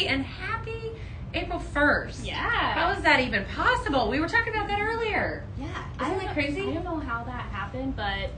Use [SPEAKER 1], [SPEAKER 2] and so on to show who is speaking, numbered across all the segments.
[SPEAKER 1] and happy April 1st.
[SPEAKER 2] Yeah.
[SPEAKER 1] How is that even possible? We were talking about that earlier.
[SPEAKER 2] Yeah.
[SPEAKER 1] Isn't that crazy?
[SPEAKER 2] I don't know how that happened, but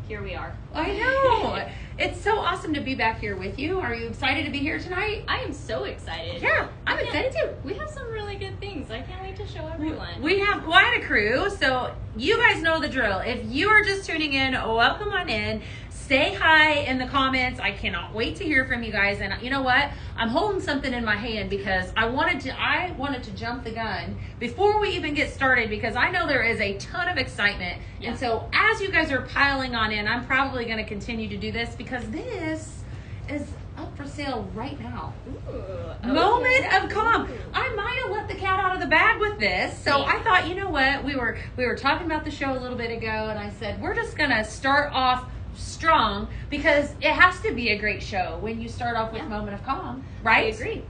[SPEAKER 2] here we are.
[SPEAKER 1] I know. It's so awesome to be back here with you. Are you excited to be here tonight?
[SPEAKER 2] I am so excited.
[SPEAKER 1] Yeah, I'm excited too.
[SPEAKER 2] We have some really good things. I can't wait to show everyone.
[SPEAKER 1] We have quite a crew, so you guys know the drill. If you are just tuning in, welcome on in. Say hi in the comments. I cannot wait to hear from you guys. And you know what? I'm holding something in my hand because I wanted to jump the gun before we even get started because I know there is a ton of excitement.
[SPEAKER 2] Yeah.
[SPEAKER 1] And so as you guys are piling on in, I'm probably going to continue to do this because this is up for sale right now.
[SPEAKER 2] Ooh,
[SPEAKER 1] Moment of calm. I might have let the cat out of the bag with this. So I thought, you know what? We were talking about the show a little bit ago and I said, we're just going to start off strong because it has to be a great show when you start off with Moment of Calm, right?
[SPEAKER 2] I agree.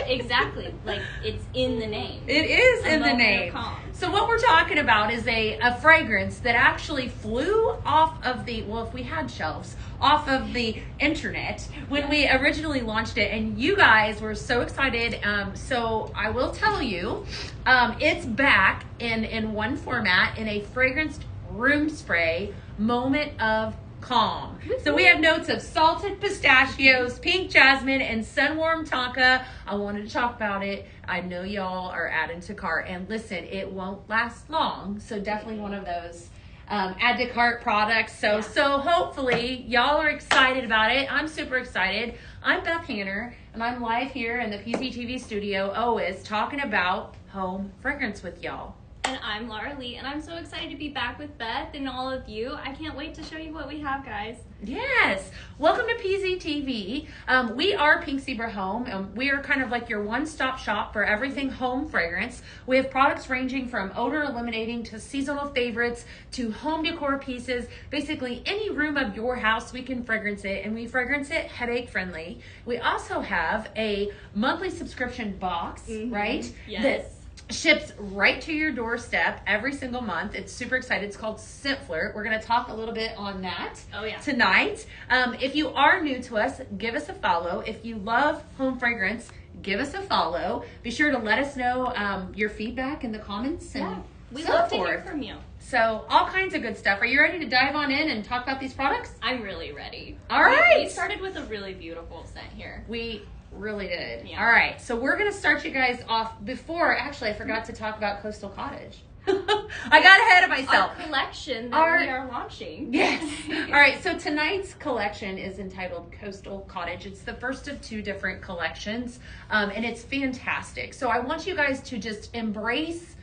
[SPEAKER 2] Exactly. Like it's in the name.
[SPEAKER 1] It is in the name. So what we're talking about is a fragrance that actually flew off of the, well, if we had shelves, off of the internet when we originally launched it, and you guys were so excited. So I will tell you, it's back in one format in a fragranced room spray, Moment of Calm. So we have notes of salted pistachios, pink jasmine, and sunwarm tonka. I wanted to talk about it. I know y'all are adding to cart. And listen, it won't last long. So definitely one of those add to cart products. So hopefully y'all are excited about it. I'm super excited. I'm Beth Hanner, and I'm live here in the PZTV studio, always talking about home fragrance with y'all.
[SPEAKER 2] And I'm Laura Lee, and I'm so excited to be back with Beth and all of you. I can't wait to show you what we have, guys.
[SPEAKER 1] Yes. Welcome to PZTV. We are Pink Zebra Home. We are kind of like your one-stop shop for everything home fragrance. We have products ranging from odor eliminating to seasonal favorites to home decor pieces. Basically, any room of your house, we can fragrance it, and we fragrance it headache friendly. We also have a monthly subscription box, right?
[SPEAKER 2] Yes.
[SPEAKER 1] That ships right to your doorstep every single month. It's super excited. It's called Scent Flirt. We're going to talk a little bit on that tonight. If you are new to us, give us a follow. If you love home fragrance, give us a follow. Be sure to let us know your feedback in the comments. And
[SPEAKER 2] we
[SPEAKER 1] so
[SPEAKER 2] love to
[SPEAKER 1] forth.
[SPEAKER 2] hear from you.
[SPEAKER 1] So all kinds of good stuff. Are you ready to dive on in and talk about these products?
[SPEAKER 2] I'm really ready.
[SPEAKER 1] All right.
[SPEAKER 2] We started with a really beautiful scent here.
[SPEAKER 1] We really did.
[SPEAKER 2] Yeah.
[SPEAKER 1] All right, so we're going to start you guys off before, actually, I forgot to talk about Coastal Cottage. I got ahead of myself.
[SPEAKER 2] Our collection that we are launching.
[SPEAKER 1] Yes. All right, so tonight's collection is entitled Coastal Cottage. It's the first of two different collections, and it's fantastic. So I want you guys to just embrace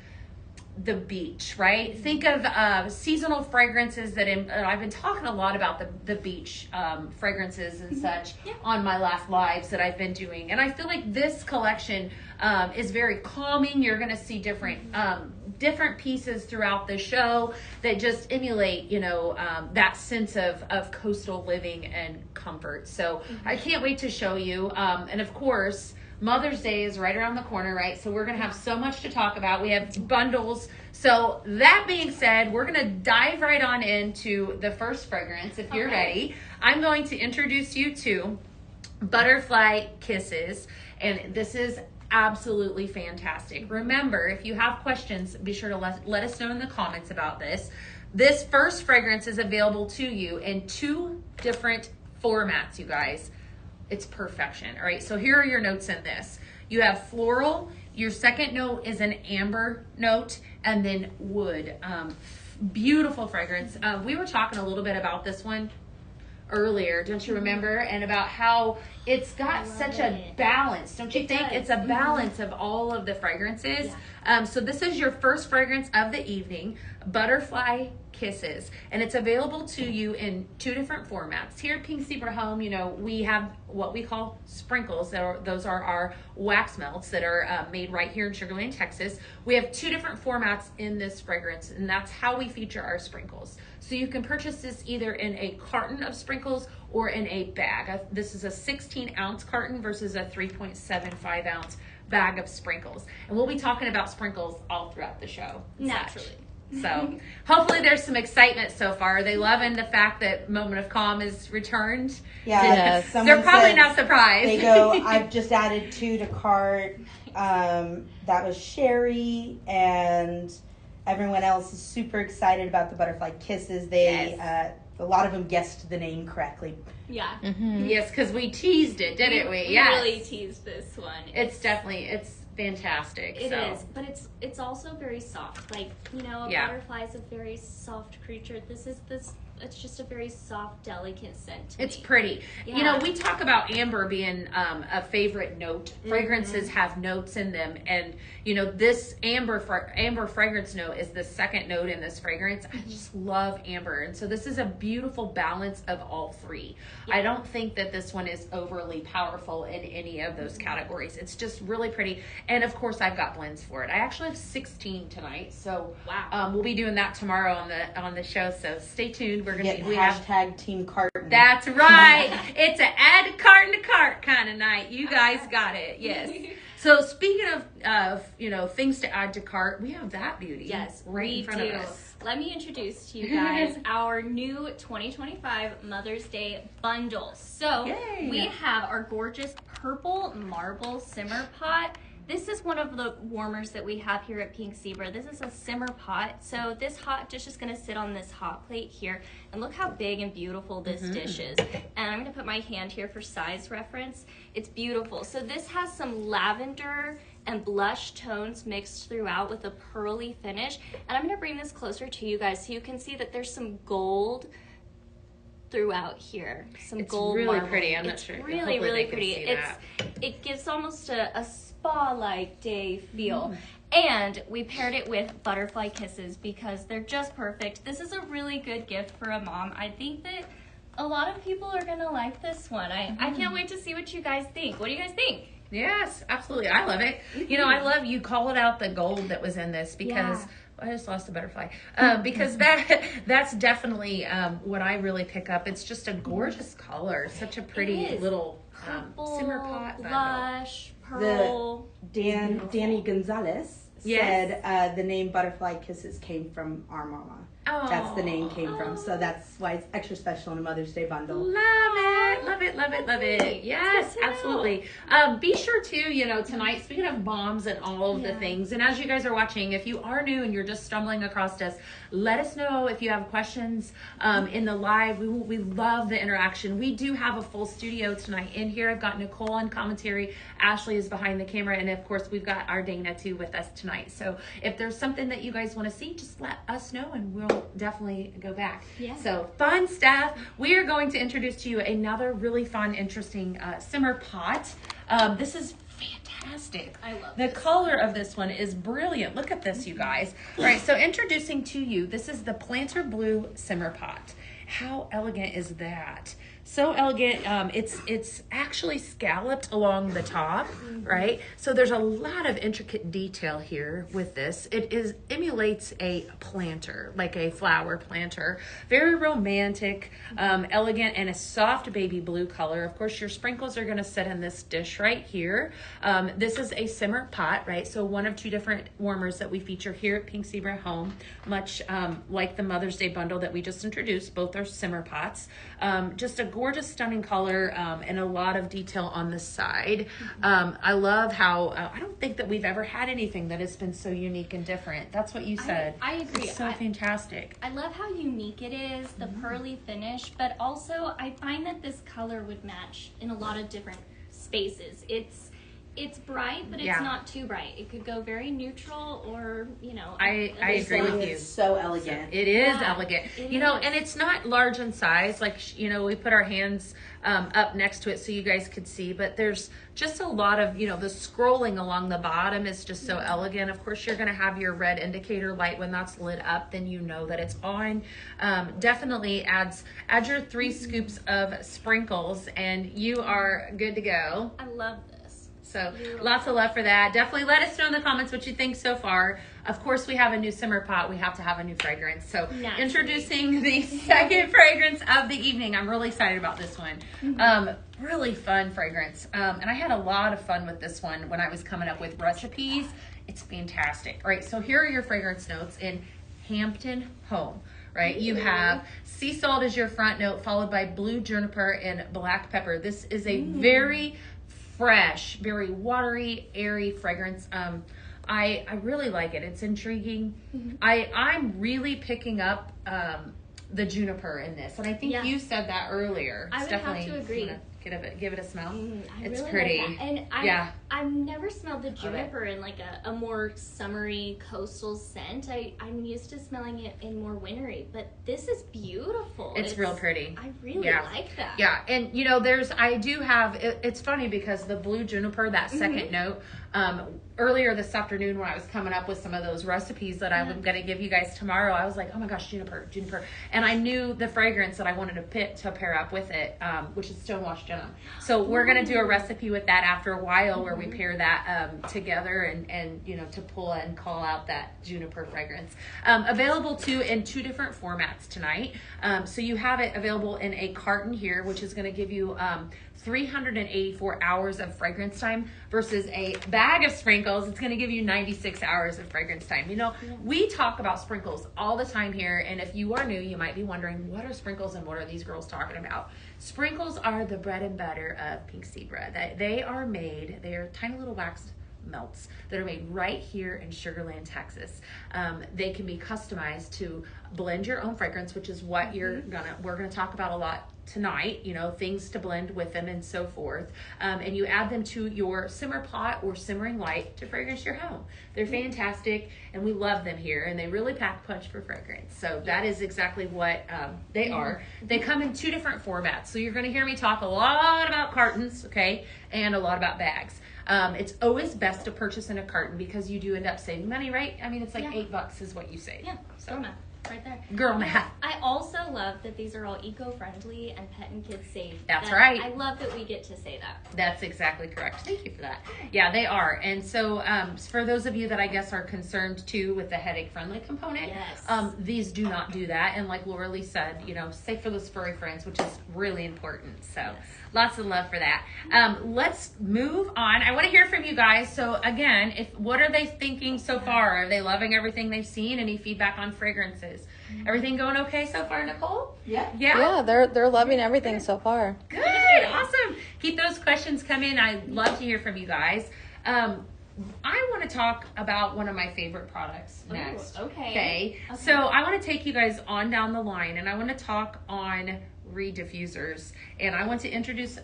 [SPEAKER 1] the beach, right? Think of seasonal fragrances that I've been talking a lot about the beach fragrances and such on my last lives that I've been doing. And I feel like this collection is very calming. You're going to see different pieces throughout the show that just emulate, that sense of coastal living and comfort. So I can't wait to show you. And of course, Mother's Day is right around the corner, right? So we're going to have so much to talk about. We have bundles. So that being said, we're going to dive right on into the first fragrance. If you're ready, I'm going to introduce you to Butterfly Kisses. And this is absolutely fantastic. Remember, if you have questions, be sure to let us know in the comments about this. This first fragrance is available to you in two different formats, you guys. It's perfection. All right, so here are your notes in this. You have floral. Your second note is an amber note, and then wood. Beautiful fragrance. We were talking a little bit about this one earlier, don't you remember? And about how it's got such a balance, don't you think? It's a balance of all of the fragrances. So this is your first fragrance of the evening, Butterfly Kisses, and it's available to you in two different formats. Here at Pink Zebra Home, we have what we call sprinkles. Those are our wax melts that are made right here in Sugar Land, Texas. We have two different formats in this fragrance, and that's how we feature our sprinkles. So you can purchase this either in a carton of sprinkles or in a bag. This is a 16-ounce carton versus a 3.75-ounce bag of sprinkles. And we'll be talking about sprinkles all throughout the show.
[SPEAKER 2] Naturally.
[SPEAKER 1] So hopefully there's some excitement so far. Are they loving the fact that Moment of Calm is returned?
[SPEAKER 3] Yeah,
[SPEAKER 1] They're probably not surprised.
[SPEAKER 3] They go, I've just added 2 to cart. That was Sherry, and everyone else is super excited about the butterfly kisses. They, a lot of them guessed the name correctly.
[SPEAKER 2] Yeah.
[SPEAKER 1] Mm-hmm. Yes, because we teased it, didn't we?
[SPEAKER 2] We
[SPEAKER 1] Yes.
[SPEAKER 2] really teased this one.
[SPEAKER 1] It's fantastic.
[SPEAKER 2] It is, but it's also very soft. Like, a butterfly is a very soft creature. It's just a very soft, delicate scent to
[SPEAKER 1] It's
[SPEAKER 2] me.
[SPEAKER 1] pretty.
[SPEAKER 2] Yeah.
[SPEAKER 1] We talk about amber being a favorite note. Fragrances have notes in them, and this amber fragrance note is the second note in this fragrance. I just love amber, and so this is a beautiful balance of all 3. I don't think that this one is overly powerful in any of those categories. It's just really pretty, and of course I've got blends for it. I actually have 16 tonight, so we'll be doing that tomorrow on the show. So stay tuned.
[SPEAKER 3] We have Team Carton.
[SPEAKER 1] That's right. It's an add carton to cart kind of night. You guys got it. Yes. So speaking of things to add to cart, we have that beauty.
[SPEAKER 2] Yes,
[SPEAKER 1] right
[SPEAKER 2] we
[SPEAKER 1] in front
[SPEAKER 2] do.
[SPEAKER 1] of us.
[SPEAKER 2] Let me introduce to you guys our new 2025 Mother's Day bundle. So we have our gorgeous purple marble simmer pot. This is one of the warmers that we have here at Pink Zebra. This is a simmer pot. So this hot dish is going to sit on this hot plate here. And look how big and beautiful this dish is. And I'm going to put my hand here for size reference. It's beautiful. So this has some lavender and blush tones mixed throughout with a pearly finish. And I'm going to bring this closer to you guys so you can see that there's some gold throughout here. Some gold
[SPEAKER 1] really
[SPEAKER 2] marble.
[SPEAKER 1] pretty. I'm not sure.
[SPEAKER 2] Really,
[SPEAKER 1] Hopefully
[SPEAKER 2] really
[SPEAKER 1] they can
[SPEAKER 2] pretty.
[SPEAKER 1] see that.
[SPEAKER 2] It gives almost a spa-like day feel. And we paired it with butterfly kisses because they're just perfect. This is a really good gift for a mom. I think that a lot of people are gonna like this one. I can't wait to see what you guys think. What do you guys think?
[SPEAKER 1] Yes, absolutely. I love it. I love you called out the gold that was in this because I just lost a butterfly. Because that's definitely what I really pick up. It's just a gorgeous color. Such a pretty little simmer pot bundle.
[SPEAKER 2] Blush, pearl.
[SPEAKER 3] Danny Gonzalez said the name Butterfly Kisses came from our mama.
[SPEAKER 1] Oh.
[SPEAKER 3] That's the name came from. So that's why it's extra special in a Mother's Day bundle.
[SPEAKER 1] Love it. Love it. Love it. Love it. Yes, absolutely. Be sure to, tonight, speaking of moms and all of the things, and as you guys are watching, if you are new and you're just stumbling across us, let us know if you have questions in the live. We love the interaction. We do have a full studio tonight in here. I've got Nicole on commentary. Ashley is behind the camera. And of course, we've got our Dana too with us tonight. So if there's something that you guys want to see, just let us know and we'll definitely go back.
[SPEAKER 2] Yeah.
[SPEAKER 1] So fun stuff. We are going to introduce to you another really fun, interesting simmer pot. This is fantastic.
[SPEAKER 2] I love
[SPEAKER 1] the color of this one is brilliant. Look at this, you guys. All right, so introducing to you, this is the Planter Blue Simmer Pot. How elegant is that? So elegant. It's actually scalloped along the top, right? So there's a lot of intricate detail here with this. It emulates a planter, like a flower planter. Very romantic, elegant, and a soft baby blue color. Of course, your sprinkles are going to sit in this dish right here. This is a simmer pot, right? So one of 2 different warmers that we feature here at Pink Zebra Home, much like the Mother's Day bundle that we just introduced. Both are simmer pots. Just a gorgeous, stunning color and a lot of detail on the side. I love how I don't think that we've ever had anything that has been so unique and different. That's what you said.
[SPEAKER 2] I agree.
[SPEAKER 1] It's so fantastic.
[SPEAKER 2] I love how unique it is, the pearly finish, but also I find that this color would match in a lot of different spaces. It's bright, but it's not too bright. It could go very neutral or,
[SPEAKER 1] I agree with you.
[SPEAKER 3] It's so elegant.
[SPEAKER 1] It is elegant. And it's not large in size. Like, we put our hands up next to it so you guys could see, but there's just a lot of, the scrolling along the bottom is just so elegant. Of course, you're going to have your red indicator light when that's lit up, then you know that it's on. Definitely add your 3 scoops of sprinkles and you are good to go.
[SPEAKER 2] I love this.
[SPEAKER 1] So lots of love for that. Definitely let us know in the comments what you think so far. Of course, we have a new simmer pot. We have to have a new fragrance. So introducing the second fragrance of the evening. I'm really excited about this one. Really fun fragrance. And I had a lot of fun with this one when I was coming up with recipes. It's fantastic. All right, so here are your fragrance notes. And Hampton Home, right? You have sea salt as your front note, followed by blue juniper and black pepper. This is a very fresh, very watery, airy fragrance. I really like it. It's intriguing. I'm really picking up the juniper in this, and I think you said that earlier.
[SPEAKER 2] I would have to agree.
[SPEAKER 1] Give it a smell. It's
[SPEAKER 2] really
[SPEAKER 1] pretty.
[SPEAKER 2] Like that. And I've never smelled the juniper in like a more summery coastal scent. I'm used to smelling it in more wintry, but this is beautiful.
[SPEAKER 1] It's real pretty.
[SPEAKER 2] I really like that.
[SPEAKER 1] Yeah, and it's funny because the blue juniper, that second note, earlier this afternoon when I was coming up with some of those recipes that I'm going to give you guys tomorrow, I was like, oh my gosh, juniper. And I knew the fragrance that I wanted to pair up with it, which is Stonewashed Denim. So we're going to do a recipe with that after a while where we pair that together and to pull and call out that juniper fragrance. Available too in 2 different formats tonight. So you have it available in a carton here, which is going to give you 384 hours of fragrance time versus a bag of sprinkles. It's going to give you 96 hours of fragrance time. We talk about sprinkles all the time here, and if you are new, you might be wondering, what are sprinkles and what are these girls talking about? Sprinkles are the bread and butter of Pink Sea Bread. They are tiny little waxed melts that are made right here in Sugar Land, Texas. They can be customized to blend your own fragrance, which is what we're gonna talk about a lot tonight, things to blend with them and so forth. And you add them to your simmer pot or simmering light to fragrance your home. They're fantastic, and we love them here, and they really pack punch for fragrance. So that is exactly what they are. They come in 2 different formats. So you're going to hear me talk a lot about cartons, okay, and a lot about bags. It's always best to purchase in a carton because you do end up saving money, right? I mean, it's like $8 is what you save.
[SPEAKER 2] Yeah,
[SPEAKER 1] so
[SPEAKER 2] math right there.
[SPEAKER 1] Girl math.
[SPEAKER 2] I also love that these are all eco-friendly and pet and kid safe.
[SPEAKER 1] That's right.
[SPEAKER 2] I love that we get to say that.
[SPEAKER 1] That's exactly correct. Thank you for that. Yeah, they are. And so for those of you that I guess are concerned too with the headache-friendly component, these do not do that. And like Laura Lee said, safe for those furry friends, which is really important. So lots of love for that. Let's move on. I want to hear from you guys. So again, what are they thinking so far? Are they loving everything they've seen? Any feedback on fragrances? Everything going okay so far, Nicole?
[SPEAKER 4] Yeah, they're loving everything so far.
[SPEAKER 1] Good, awesome. Keep those questions coming. I'd love to hear from you guys. I want to talk about one of my favorite products next.
[SPEAKER 2] Ooh, okay.
[SPEAKER 1] So I want to take you guys on down the line, and I want to talk on reed diffusers, and I want to introduce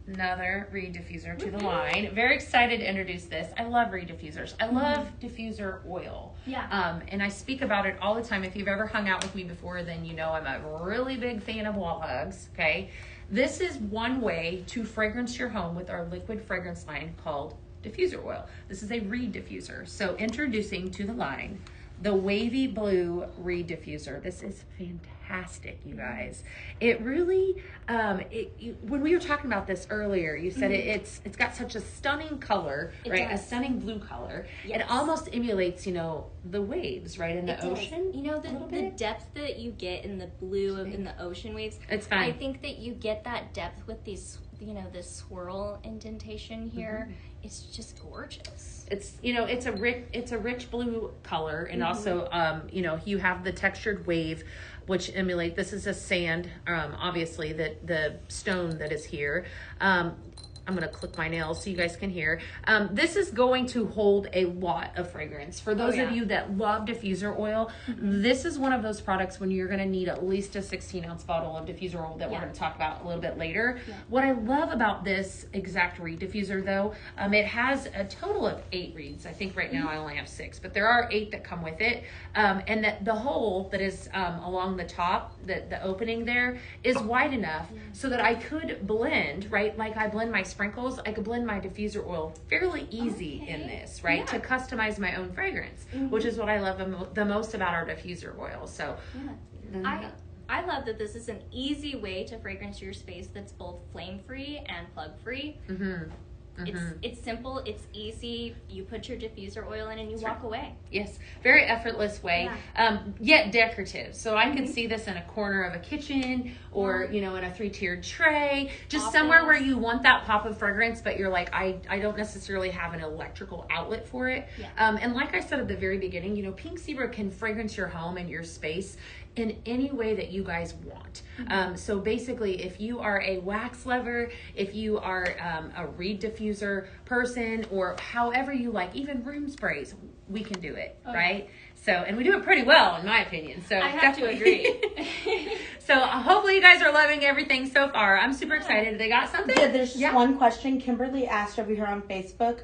[SPEAKER 1] another reed diffuser to the line. Very excited to introduce this. I love reed diffusers. I love diffuser oil. And I speak about it all the time. If you've ever hung out with me before, then you know I'm a really big fan of wall hugs. Okay. This is one way to fragrance your home with our liquid fragrance line called diffuser oil. This is a reed diffuser. So introducing to the line the wavy blue reed diffuser. This is fantastic, you guys. It really, when we were talking about this earlier, you said it's got such a stunning color, right? A stunning blue color. It almost emulates, the waves, right, in the ocean.
[SPEAKER 2] The depth that you get in the blue in the ocean waves.
[SPEAKER 1] It's fun.
[SPEAKER 2] I think that you get that depth with these, this swirl indentation here. It's just gorgeous.
[SPEAKER 1] It's it's a rich blue color, and also you have the textured wave, which emulate. This is a sand, obviously the stone that is here. I'm going to click my nails so you guys can hear. This is going to hold a lot of fragrance. For those of you that love diffuser oil, this is one of those products when you're going to need at least a 16-ounce bottle of diffuser oil that we're going to talk about a little bit later. What I love about this exact reed diffuser, though, it has a total of 8 reeds. I think right now I only have 6, but there are 8 that come with it. And that the hole that is along the top, the opening there, is wide enough so that I could blend, right, like I blend my sprinkles, I could blend my diffuser oil fairly easy in this, right, to customize my own fragrance, which is what I love the most about our diffuser oil. So
[SPEAKER 2] I love that this is an easy way to fragrance your space that's both flame-free and plug-free. It's simple, it's easy. You put your diffuser oil in and you walk away.
[SPEAKER 1] Yes, very effortless way, yet decorative. So I can see this in a corner of a kitchen or, in a 3-tiered tray, just somewhere where you want that pop of fragrance, but you're like, I don't necessarily have an electrical outlet for it. And like I said at the very beginning, Pink Zebra can fragrance your home and your space in any way that you guys want. So basically, if you are a wax lover, if you are a reed diffuser person, or however you like, even room sprays, we can do it, right? So, and we do it pretty well, in my opinion. So
[SPEAKER 2] I have to agree.
[SPEAKER 1] So hopefully you guys are loving everything so far. I'm super excited. They got something?
[SPEAKER 3] Yeah, there's just one question. Kimberly asked over here on Facebook.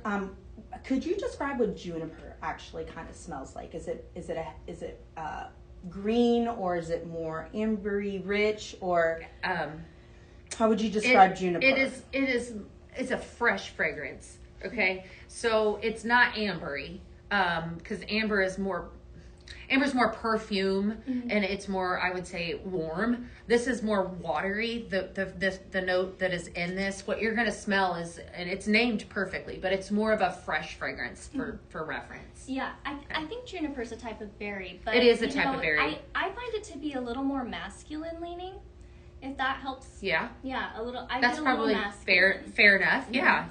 [SPEAKER 3] Could you describe what juniper actually kind of smells like? Is it green, or is it more ambery rich, or how would you describe juniper?
[SPEAKER 1] It's a fresh fragrance. Okay, so it's not ambery, because amber's more perfume, and it's more, I would say, warm. This is more watery. The note that is in this, what you're going to smell is, and it's named perfectly, but it's more of a fresh fragrance for reference.
[SPEAKER 2] Yeah, I think juniper's a type of berry, but
[SPEAKER 1] it is a type of berry.
[SPEAKER 2] I find it to be a little more masculine leaning, if that helps.
[SPEAKER 1] Yeah.
[SPEAKER 2] Yeah, a little.
[SPEAKER 1] That's probably fair enough. Yeah.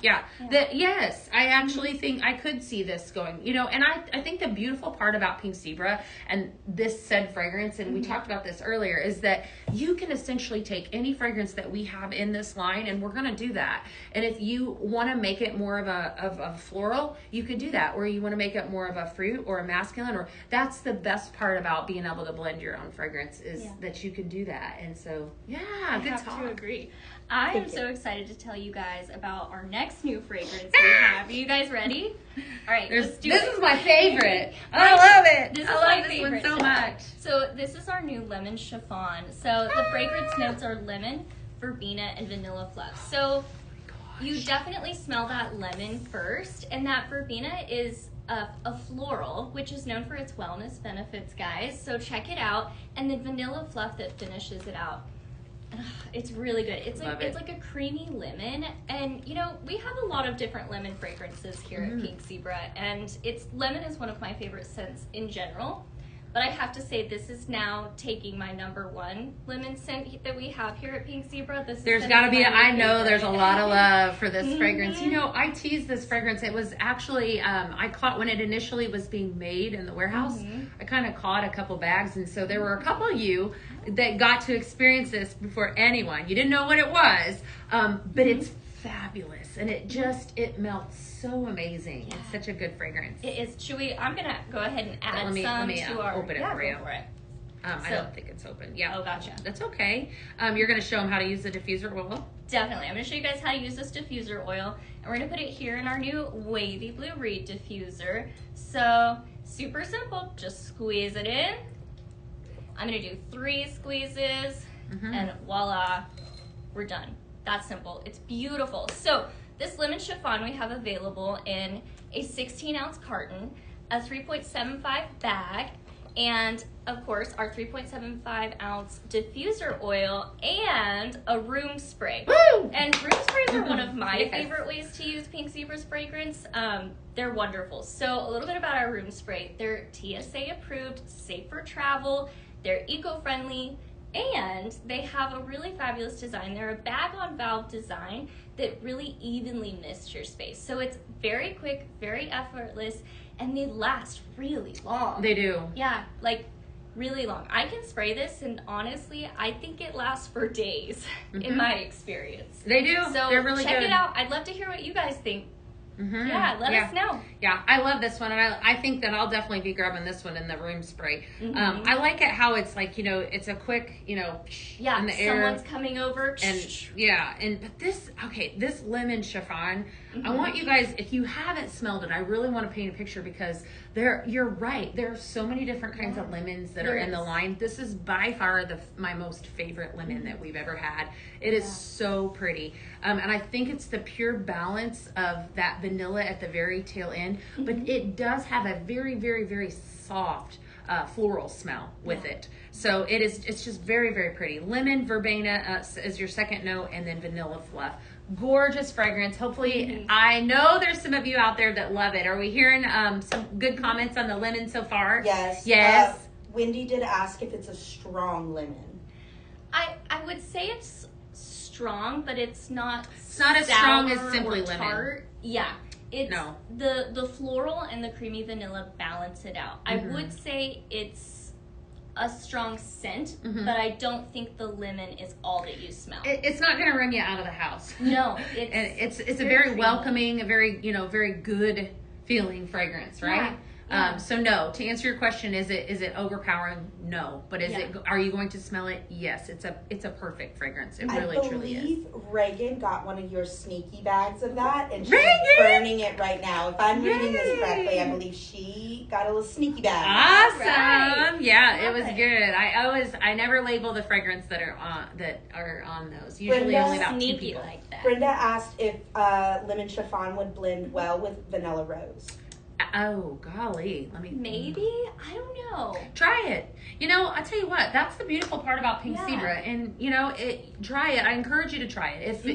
[SPEAKER 1] Yes, I actually think I could see this going. And I think the beautiful part about Pink Zebra and this said fragrance, and we talked about this earlier, is that you can essentially take any fragrance that we have in this line, and we're going to do that. And if you want to make it more of a floral, you could do that, or you want to make it more of a fruit or a masculine, or that's the best part about being able to blend your own fragrance is that you can do that. And so
[SPEAKER 2] I
[SPEAKER 1] good
[SPEAKER 2] have
[SPEAKER 1] talk.
[SPEAKER 2] to agree. I am so excited to tell you guys about our next new fragrance we have. Are you guys ready? All right, let's do it.
[SPEAKER 1] This is my favorite. I love it.
[SPEAKER 2] I love this
[SPEAKER 1] one so much.
[SPEAKER 2] So this is our new lemon chiffon. So the fragrance notes are lemon, verbena, and vanilla fluff. So you definitely smell that lemon first, and that verbena is a floral, which is known for its wellness benefits, guys. So check it out. And then vanilla fluff that finishes it out. It's really good. It's like a creamy lemon, and we have a lot of different lemon fragrances here at Pink Zebra, and lemon is one of my favorite scents in general. But I have to say, this is now taking my number one lemon scent that we have here at Pink Zebra.
[SPEAKER 1] There's got to be, I know there's a lot of love for this fragrance. I teased this fragrance. It was actually, I caught when it initially was being made in the warehouse. I kind of caught a couple bags, and so there were a couple of you that got to experience this before anyone. You didn't know what it was, but it's fabulous, and it melts so amazing. It's such a good fragrance.
[SPEAKER 2] It is. I'm gonna go ahead and add some to our.
[SPEAKER 1] Open it for you.
[SPEAKER 2] Go for it.
[SPEAKER 1] I don't think it's open. Yeah.
[SPEAKER 2] Oh, gotcha.
[SPEAKER 1] That's okay. You're gonna show them how to use the diffuser oil.
[SPEAKER 2] Definitely. I'm gonna show you guys how to use this diffuser oil, and we're gonna put it here in our new wavy blue reed diffuser. So super simple. Just squeeze it in. I'm gonna do 3 squeezes, and voila, we're done. That's simple. It's beautiful. So this lemon chiffon we have available in a 16-ounce carton, a 3.75 bag, and of course our 3.75-ounce diffuser oil and a room spray.
[SPEAKER 1] Woo!
[SPEAKER 2] And room sprays are one of my favorite ways to use Pink Zebra's fragrance. They're wonderful. So a little bit about our room spray. They're TSA approved, safe for travel, they're eco-friendly, and they have a really fabulous design. They're a bag-on-valve design that really evenly mists your space. So it's very quick, very effortless, and they last really long.
[SPEAKER 1] They do.
[SPEAKER 2] Yeah, like really long. I can spray this, and honestly, I think it lasts for days in my experience.
[SPEAKER 1] They do.
[SPEAKER 2] So
[SPEAKER 1] they're really
[SPEAKER 2] check
[SPEAKER 1] good.
[SPEAKER 2] it out. I'd love to hear what you guys think. Yeah, let us know.
[SPEAKER 1] Yeah, I love this one, and I think that I'll definitely be grabbing this one in the room spray. I like it how it's like, it's a quick, in the air.
[SPEAKER 2] Someone's coming over.
[SPEAKER 1] And but this lemon chiffon, I want you guys, if you haven't smelled it, I really want to paint a picture, because you're right. There are so many different kinds of lemons that are in the line. This is by far my most favorite lemon that we've ever had. It is so pretty. And I think it's the pure balance of that vanilla at the very tail end, but it does have a very, very, very soft floral smell with it. So it's just very, very pretty. Lemon, verbena is your second note, and then vanilla fluff. Gorgeous fragrance. Hopefully, I know there's some of you out there that love it. Are we hearing some good comments on the lemon so far?
[SPEAKER 3] Yes.
[SPEAKER 1] Yes.
[SPEAKER 3] Wendy did ask if it's a strong lemon.
[SPEAKER 2] I would say it's strong, but it's not.
[SPEAKER 1] It's not as strong as
[SPEAKER 2] sour
[SPEAKER 1] simply
[SPEAKER 2] or
[SPEAKER 1] lemon.
[SPEAKER 2] tart. Yeah. It's
[SPEAKER 1] No.
[SPEAKER 2] the floral and the creamy vanilla balance it out. I would say it's a strong scent, but I don't think the lemon is all that you smell.
[SPEAKER 1] It's not going to run you out of the house.
[SPEAKER 2] No,
[SPEAKER 1] it's a very welcoming, a very very good feeling fragrance, right?
[SPEAKER 2] Yeah.
[SPEAKER 1] So no, to answer your question, is it overpowering? No, but are you going to smell it? Yes, it's a perfect fragrance. It really truly is.
[SPEAKER 3] I believe Reagan got one of your sneaky bags of that, and she's
[SPEAKER 1] Reagan!
[SPEAKER 3] burning it right now. If I'm reading this correctly, I believe she got a little sneaky bag.
[SPEAKER 1] Awesome!
[SPEAKER 2] Right.
[SPEAKER 1] Yeah, it was good. I never label the fragrance that are on those. Usually
[SPEAKER 3] Brenda,
[SPEAKER 1] only about 2
[SPEAKER 2] sneaky
[SPEAKER 1] people.
[SPEAKER 2] like that.
[SPEAKER 3] Brenda asked if lemon chiffon would blend well with vanilla rose.
[SPEAKER 1] Oh golly,
[SPEAKER 2] Maybe, I don't know.
[SPEAKER 1] try it. I'll tell you what, that's the beautiful part about Pink
[SPEAKER 2] Yeah.
[SPEAKER 1] Zebra, and try it. I encourage you to try it. If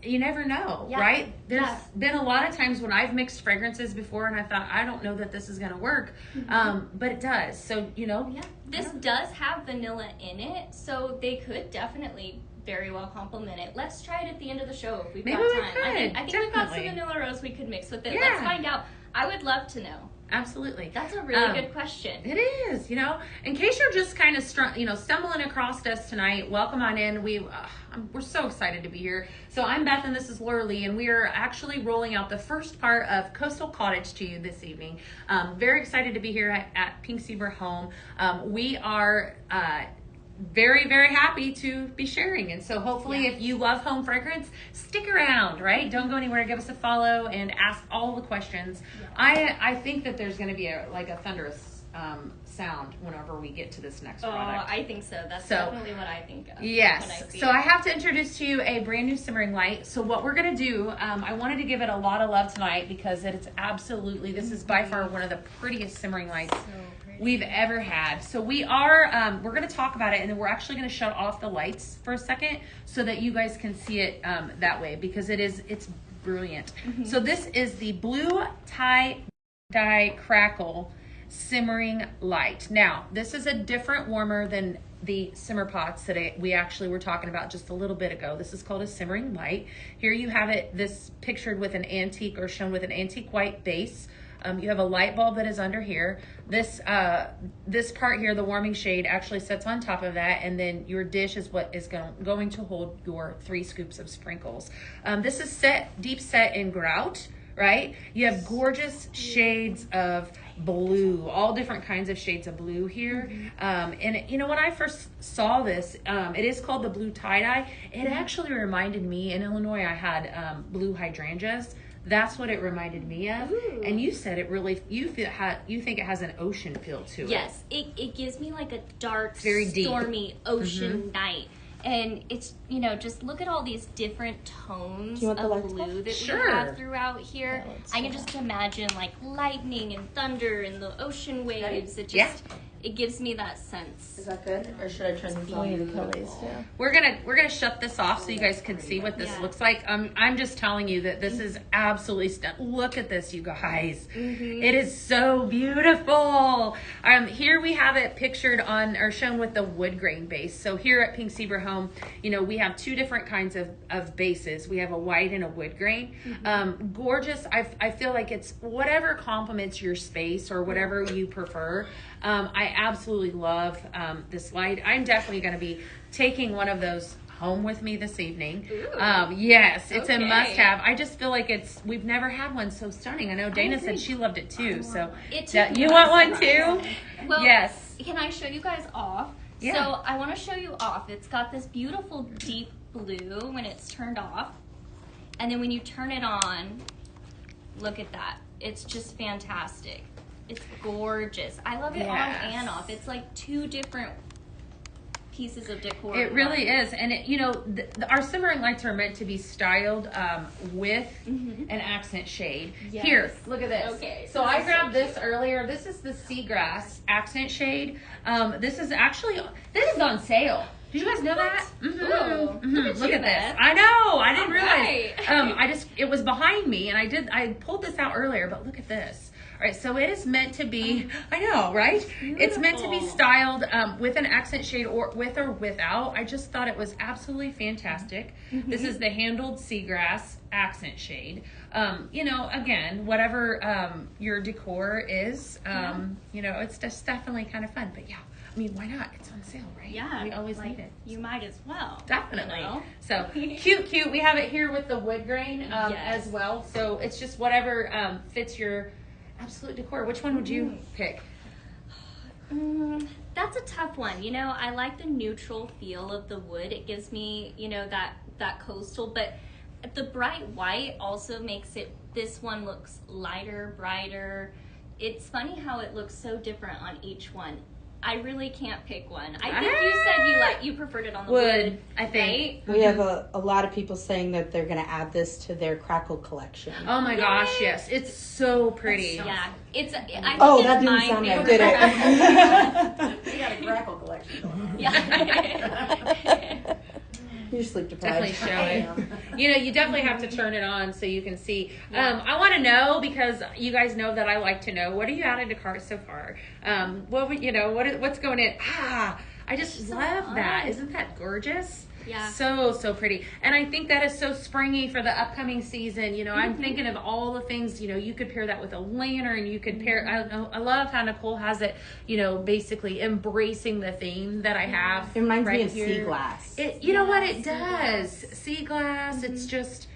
[SPEAKER 1] you never know,
[SPEAKER 2] Yeah.
[SPEAKER 1] right? There's
[SPEAKER 2] Yeah.
[SPEAKER 1] been a lot of times when I've mixed fragrances before, and I thought, I don't know that this is gonna work, but it does. So
[SPEAKER 2] Yeah, this does have vanilla in it, so they could definitely very well complement it. Let's try it at the end of the show if we've
[SPEAKER 1] Maybe
[SPEAKER 2] got
[SPEAKER 1] we
[SPEAKER 2] time.
[SPEAKER 1] could,
[SPEAKER 2] I think we've got some
[SPEAKER 1] definitely.
[SPEAKER 2] vanilla rose we could mix with it.
[SPEAKER 1] Yeah.
[SPEAKER 2] Let's find out. I would love to know.
[SPEAKER 1] absolutely.
[SPEAKER 2] That's a really good question.
[SPEAKER 1] It is, in case you're just kind of stumbling across us tonight, welcome on in. We're so excited to be here. So I'm Beth and this is Laura Lee, and we are actually rolling out the first part of Coastal Cottage to you this evening. Very excited to be here at Pink Zebra Home. We are very, very happy to be sharing. And so hopefully if you love home fragrance, stick around, right? Don't go anywhere. Give us a follow and ask all the questions. I think that there's going to be a thunderous sound whenever we get to this next product.
[SPEAKER 2] I think so. That's definitely what I think of.
[SPEAKER 1] Yes.
[SPEAKER 2] When I see
[SPEAKER 1] So
[SPEAKER 2] it.
[SPEAKER 1] I have to introduce to you a brand new simmering light. So what we're going to do, I wanted to give it a lot of love tonight because this is by far one of the prettiest simmering lights we've ever had. So we're going to talk about it, and then we're actually going to shut off the lights for a second so that you guys can see it that way, because it's brilliant. So this is the blue tie-dye crackle simmering light. Now, this is a different warmer than the simmer pots that we actually were talking about just a little bit ago. This is called a simmering light. Here you have this pictured with an antique, or shown with an antique white base. You have a light bulb that is under here. This part here, the warming shade, actually sits on top of that, and then your dish is what is going to hold your 3 scoops of sprinkles. This is deep set in grout, right? You have gorgeous shades of blue, all different kinds of shades of blue here. And when I first saw this, it is called the blue tie-dye. It actually reminded me, in Illinois I had blue hydrangeas. That's what it reminded me of.
[SPEAKER 2] Ooh.
[SPEAKER 1] And you said it really, you think it has an ocean feel to it.
[SPEAKER 2] Yes, it gives me like a dark,
[SPEAKER 1] very deep.
[SPEAKER 2] stormy ocean night. And it's, just look at all these different tones
[SPEAKER 3] Do you want the
[SPEAKER 2] of
[SPEAKER 3] lights
[SPEAKER 2] blue that
[SPEAKER 1] Sure.
[SPEAKER 2] we have throughout here.
[SPEAKER 3] Yeah, let's
[SPEAKER 2] I can
[SPEAKER 3] see.
[SPEAKER 2] just imagine like lightning and thunder and the ocean waves. It gives me that sense.
[SPEAKER 3] Is that good, or should I turn these on?
[SPEAKER 1] We're gonna shut this off so you guys can see what this looks like. I'm just telling you that this is absolutely stunning. Look at this, you guys. It is so beautiful. Here we have it pictured on, or shown with the wood grain base. So here at Pink Zebra Home, we have 2 different kinds of bases. We have a white and a wood grain. Gorgeous. I feel like it's whatever complements your space or whatever you prefer. I absolutely love this light. I'm definitely going to be taking one of those home with me this evening. Yes, it's a must-have. I just feel like we've never had one so stunning. I know Dana said she loved it too. So you want one too?
[SPEAKER 2] Well,
[SPEAKER 1] yes.
[SPEAKER 2] Can I show you guys off?
[SPEAKER 1] Yeah.
[SPEAKER 2] So I want to show you off. It's got this beautiful deep blue when it's turned off. And then when you turn it on, look at that. It's just fantastic. It's gorgeous. I love it on and off. It's like 2 different pieces of decor.
[SPEAKER 1] It really is. And our simmering lights are meant to be styled with an accent shade.
[SPEAKER 2] Yes.
[SPEAKER 1] Here, look at this.
[SPEAKER 2] Okay,
[SPEAKER 1] So I grabbed this earlier. This is the seagrass accent shade. This is on sale. Did you guys know that?
[SPEAKER 2] Look at
[SPEAKER 1] this. I know. I didn't realize.
[SPEAKER 2] Right.
[SPEAKER 1] It was behind me, and I pulled this out earlier, but look at this. All right, so it is meant to be, I know, right? It's meant to be styled with an accent shade or with or without. I just thought it was absolutely fantastic. This is the handled seagrass accent shade. Again, whatever your decor is, it's just definitely kind of fun. But yeah, I mean, why not? It's on sale, right?
[SPEAKER 2] Yeah.
[SPEAKER 1] We always need it.
[SPEAKER 2] You might as well.
[SPEAKER 1] Definitely.
[SPEAKER 2] You know?
[SPEAKER 1] So cute. We have it here with the wood grain as well. So it's just whatever fits your absolute decor. Which one would you pick?
[SPEAKER 2] That's a tough one. I like the neutral feel of the wood. It gives me, that coastal, but the bright white also makes this one looks lighter, brighter. It's funny how it looks so different on each one. I really can't pick one. I think you said you preferred it on the wood.
[SPEAKER 1] I think.
[SPEAKER 3] Right? We have a lot of people saying that they're going to add this to their crackle collection.
[SPEAKER 1] Oh my gosh, yes. It's so pretty.
[SPEAKER 2] Yeah. I think
[SPEAKER 3] that didn't sound right, did
[SPEAKER 5] it? We got a crackle collection going on.
[SPEAKER 2] Yeah.
[SPEAKER 3] You're sleep deprived.
[SPEAKER 1] Definitely show it. You definitely have to turn it on so you can see. I want to know, because you guys know that I like to know, what are you adding to cart so far? What's going in? I just love that. Isn't that gorgeous?
[SPEAKER 2] Yeah.
[SPEAKER 1] So pretty. And I think that is so springy for the upcoming season. I'm thinking of all the things, you could pair that with a lantern. You could pair, I love how Nicole has it, basically embracing the theme that I have.
[SPEAKER 3] It reminds me of
[SPEAKER 1] here.
[SPEAKER 3] sea glass.
[SPEAKER 1] You know what it does? Sea glass. It's just,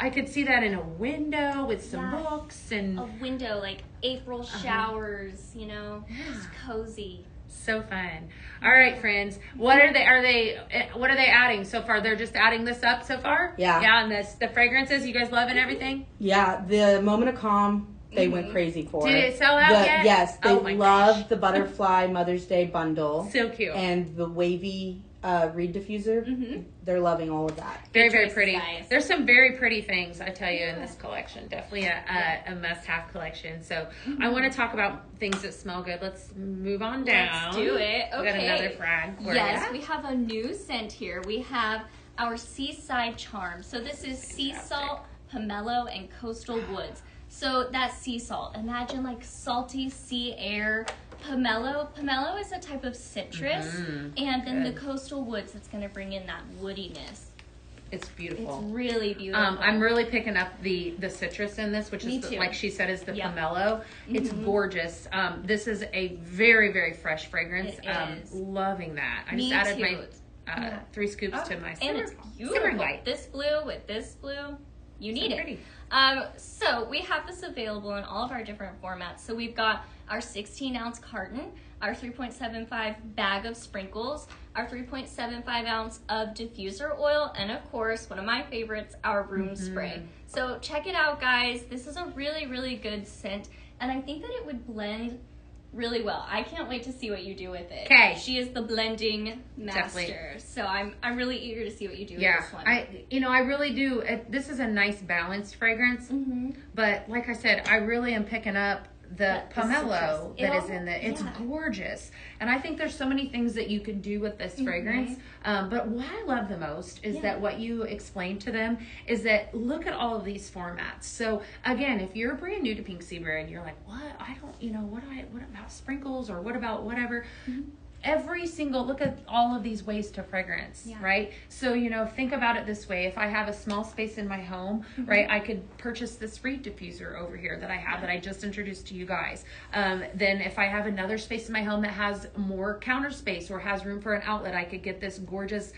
[SPEAKER 1] I could see that in a window with some books and
[SPEAKER 2] a window, like April showers, just cozy.
[SPEAKER 1] So fun. All right, friends. What are they adding so far? They're just adding this up so far?
[SPEAKER 3] Yeah.
[SPEAKER 1] Yeah, and the fragrances, you guys loving everything?
[SPEAKER 3] Yeah, the Moment of Calm, they went crazy for.
[SPEAKER 1] Did it sell out yet?
[SPEAKER 3] Yes, they love the Butterfly Mother's Day bundle.
[SPEAKER 1] So cute.
[SPEAKER 3] And the wavy reed diffuser. They're loving all of that.
[SPEAKER 1] Very, very pretty.
[SPEAKER 2] Guys.
[SPEAKER 1] There's some very pretty things, I tell you, in this collection. Definitely a must-have collection. So I want to talk about things that smell good. Let's move on down.
[SPEAKER 2] Let's do it. Okay.
[SPEAKER 1] We got another frag for
[SPEAKER 2] Yes, we have a new scent here. We have our Seaside Charm. So this is sea salt, pomelo, and coastal woods. So that's sea salt. Imagine like salty sea air. Pomelo is a type of citrus, and then the coastal woods that's going to bring in that woodiness.
[SPEAKER 1] It's beautiful.
[SPEAKER 2] It's really beautiful.
[SPEAKER 1] I'm really picking up the citrus in this, which
[SPEAKER 2] Me
[SPEAKER 1] is
[SPEAKER 2] too.
[SPEAKER 1] like she said, is the pomelo. It's gorgeous. This is a very, very fresh fragrance.
[SPEAKER 2] It is.
[SPEAKER 1] Loving that. I
[SPEAKER 2] Me
[SPEAKER 1] just added
[SPEAKER 2] too.
[SPEAKER 1] my 3 scoops to my
[SPEAKER 2] and it's beautiful.
[SPEAKER 1] simmering light.
[SPEAKER 2] This blue with this blue, you need it.
[SPEAKER 1] Pretty.
[SPEAKER 2] So we have this available in all of our different formats. So we've got our 16-ounce carton, our 3.75 bag of sprinkles, our 3.75 ounce of diffuser oil, and of course, one of my favorites, our room spray. So check it out, guys. This is a really, really good scent, and I think that it would blend really well. I can't wait to see what you do with it.
[SPEAKER 1] Okay.
[SPEAKER 2] She is the blending master.
[SPEAKER 1] Definitely.
[SPEAKER 2] So I'm really eager to see what you do with this one.
[SPEAKER 1] I really do. This is a nice balanced fragrance, but like I said, I really am picking up the pomelo that is in it. It's gorgeous, and I think there's so many things that you can do with this fragrance. But what I love the most is that what you explained to them is that look at all of these formats. So again, if you're brand new to Pink Zebra and you're like, what? I don't, what about sprinkles or what about whatever? Every single, look at all of these ways to fragrance, right? So, think about it this way. If I have a small space in my home, right, I could purchase this reed diffuser over here that I have that I just introduced to you guys. Then if I have another space in my home that has more counter space or has room for an outlet, I could get this gorgeous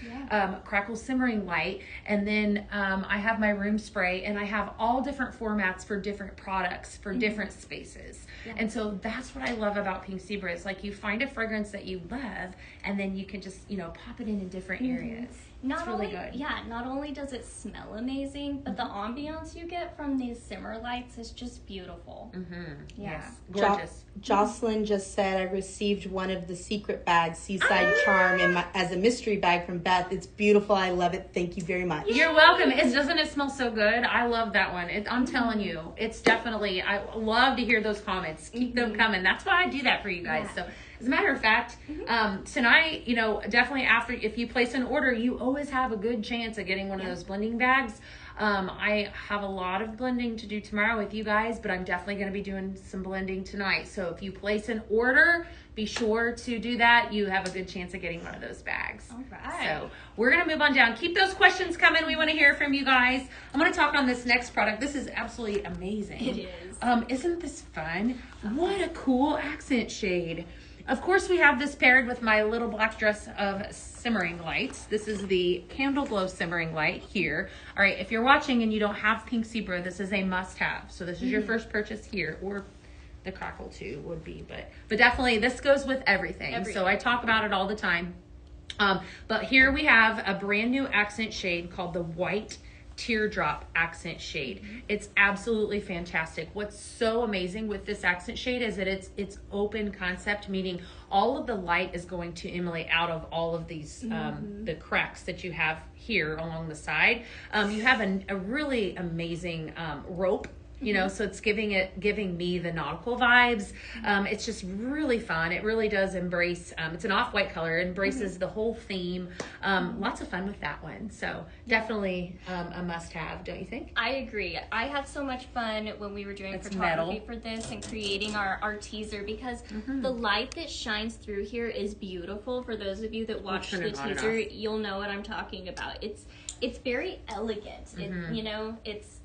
[SPEAKER 1] crackle simmering light. And then I have my room spray, and I have all different formats for different products for different spaces. And so that's what I love about Pink Zebra. It's like you find a fragrance that you love, and then you can just pop it in different areas.
[SPEAKER 2] Not
[SPEAKER 1] really
[SPEAKER 2] only,
[SPEAKER 1] good.
[SPEAKER 2] Yeah, not only does it smell amazing, but the ambiance you get from these simmer lights is just beautiful. Yeah.
[SPEAKER 1] Yes, gorgeous.
[SPEAKER 3] Jocelyn just said, I received one of the secret bags, Seaside Charm, as a mystery bag from Beth. It's beautiful. I love it. Thank you very much.
[SPEAKER 1] You're welcome. Doesn't it smell so good? I love that one. I'm telling you, it's definitely, I love to hear those comments. Keep them coming. That's why I do that for you guys.
[SPEAKER 2] Yeah.
[SPEAKER 1] So as a matter of fact, tonight, definitely after, if you place an order, you always have a good chance of getting one of those blending bags. I have a lot of blending to do tomorrow with you guys, but I'm definitely going to be doing some blending tonight. So if you place an order, be sure to do that. You have a good chance of getting one of those bags.
[SPEAKER 2] All right.
[SPEAKER 1] So we're going to move on down. Keep those questions coming. We want to hear from you guys. I'm going to talk on this next product. This is absolutely amazing.
[SPEAKER 2] It is.
[SPEAKER 1] Isn't this fun? What a cool accent shade. Of course, we have this paired with my little black dress of simmering lights. This is the Candle Glow simmering light here. All right, if you're watching and you don't have Pink Zebra, this is a must-have. So this is your first purchase here, or the Crackle too would be, but definitely this goes with everything. So I talk about it all the time. But here we have a brand new accent shade called the White Teardrop accent shade. It's absolutely fantastic. What's so amazing with this accent shade is that it's open concept, meaning all of the light is going to emanate out of all of these the cracks that you have here along the side. You have a really amazing rope. So it's giving me the nautical vibes. It's just really fun. It really does embrace, it's an off-white color, embraces the whole theme. Lots of fun with that one. So definitely a must-have, don't you think?
[SPEAKER 2] I agree. I had so much fun when we were doing photography for this and creating our teaser, because the light that shines through here is beautiful. For those of you that watch the teaser, you'll know what I'm talking about. It's very elegant.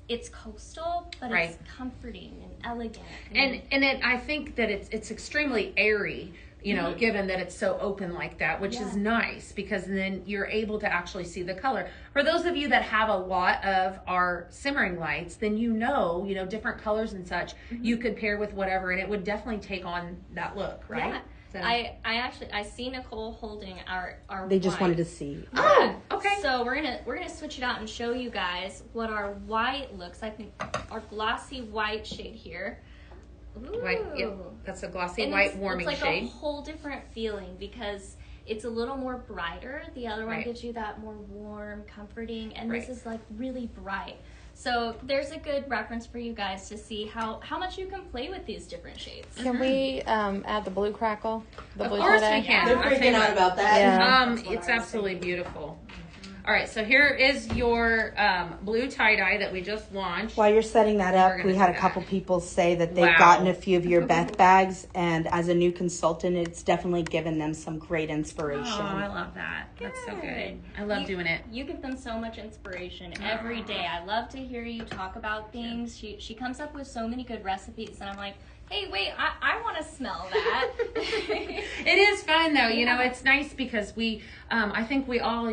[SPEAKER 2] It's coastal, but it's comforting and elegant.
[SPEAKER 1] And I think that it's extremely airy, given that it's so open like that, which is nice, because then you're able to actually see the color. For those of you that have a lot of our simmering lights, then different colors and such, you could pair with whatever, and it would definitely take on that look, right?
[SPEAKER 2] Yeah.
[SPEAKER 1] So.
[SPEAKER 2] I see Nicole holding our
[SPEAKER 3] They just
[SPEAKER 2] white.
[SPEAKER 3] wanted to see.
[SPEAKER 1] Oh, okay.
[SPEAKER 2] So we're gonna switch it out and show you guys what our white looks like. Our glossy white shade here. Ooh.
[SPEAKER 1] White, yep. That's a glossy
[SPEAKER 2] And
[SPEAKER 1] white warming
[SPEAKER 2] it's like
[SPEAKER 1] shade.
[SPEAKER 2] a whole different feeling because it's a little more brighter. The other one gives you that more warm, comforting, and this is like really bright. So there's a good reference for you guys to see how much you can play with these different shades.
[SPEAKER 4] Can we add the blue crackle?
[SPEAKER 1] Of course we can.
[SPEAKER 3] They're freaking out about that.
[SPEAKER 4] Yeah.
[SPEAKER 1] It's absolutely beautiful. All right, so here is your blue tie-dye that we just launched.
[SPEAKER 3] While you're setting that
[SPEAKER 1] We're
[SPEAKER 3] up,
[SPEAKER 1] gonna
[SPEAKER 3] we had
[SPEAKER 1] do
[SPEAKER 3] a
[SPEAKER 1] that.
[SPEAKER 3] couple people say that they've
[SPEAKER 1] Wow.
[SPEAKER 3] gotten a few of your Beth bags, and as a new consultant, it's definitely given them some great inspiration.
[SPEAKER 1] Oh, I love that. That's so good. I love doing it.
[SPEAKER 2] You give them so much inspiration every day. I love to hear you talk about things. She comes up with so many good recipes, and I'm like, hey, wait, I want to smell that.
[SPEAKER 1] It is fun though, it's nice because we, I think we all,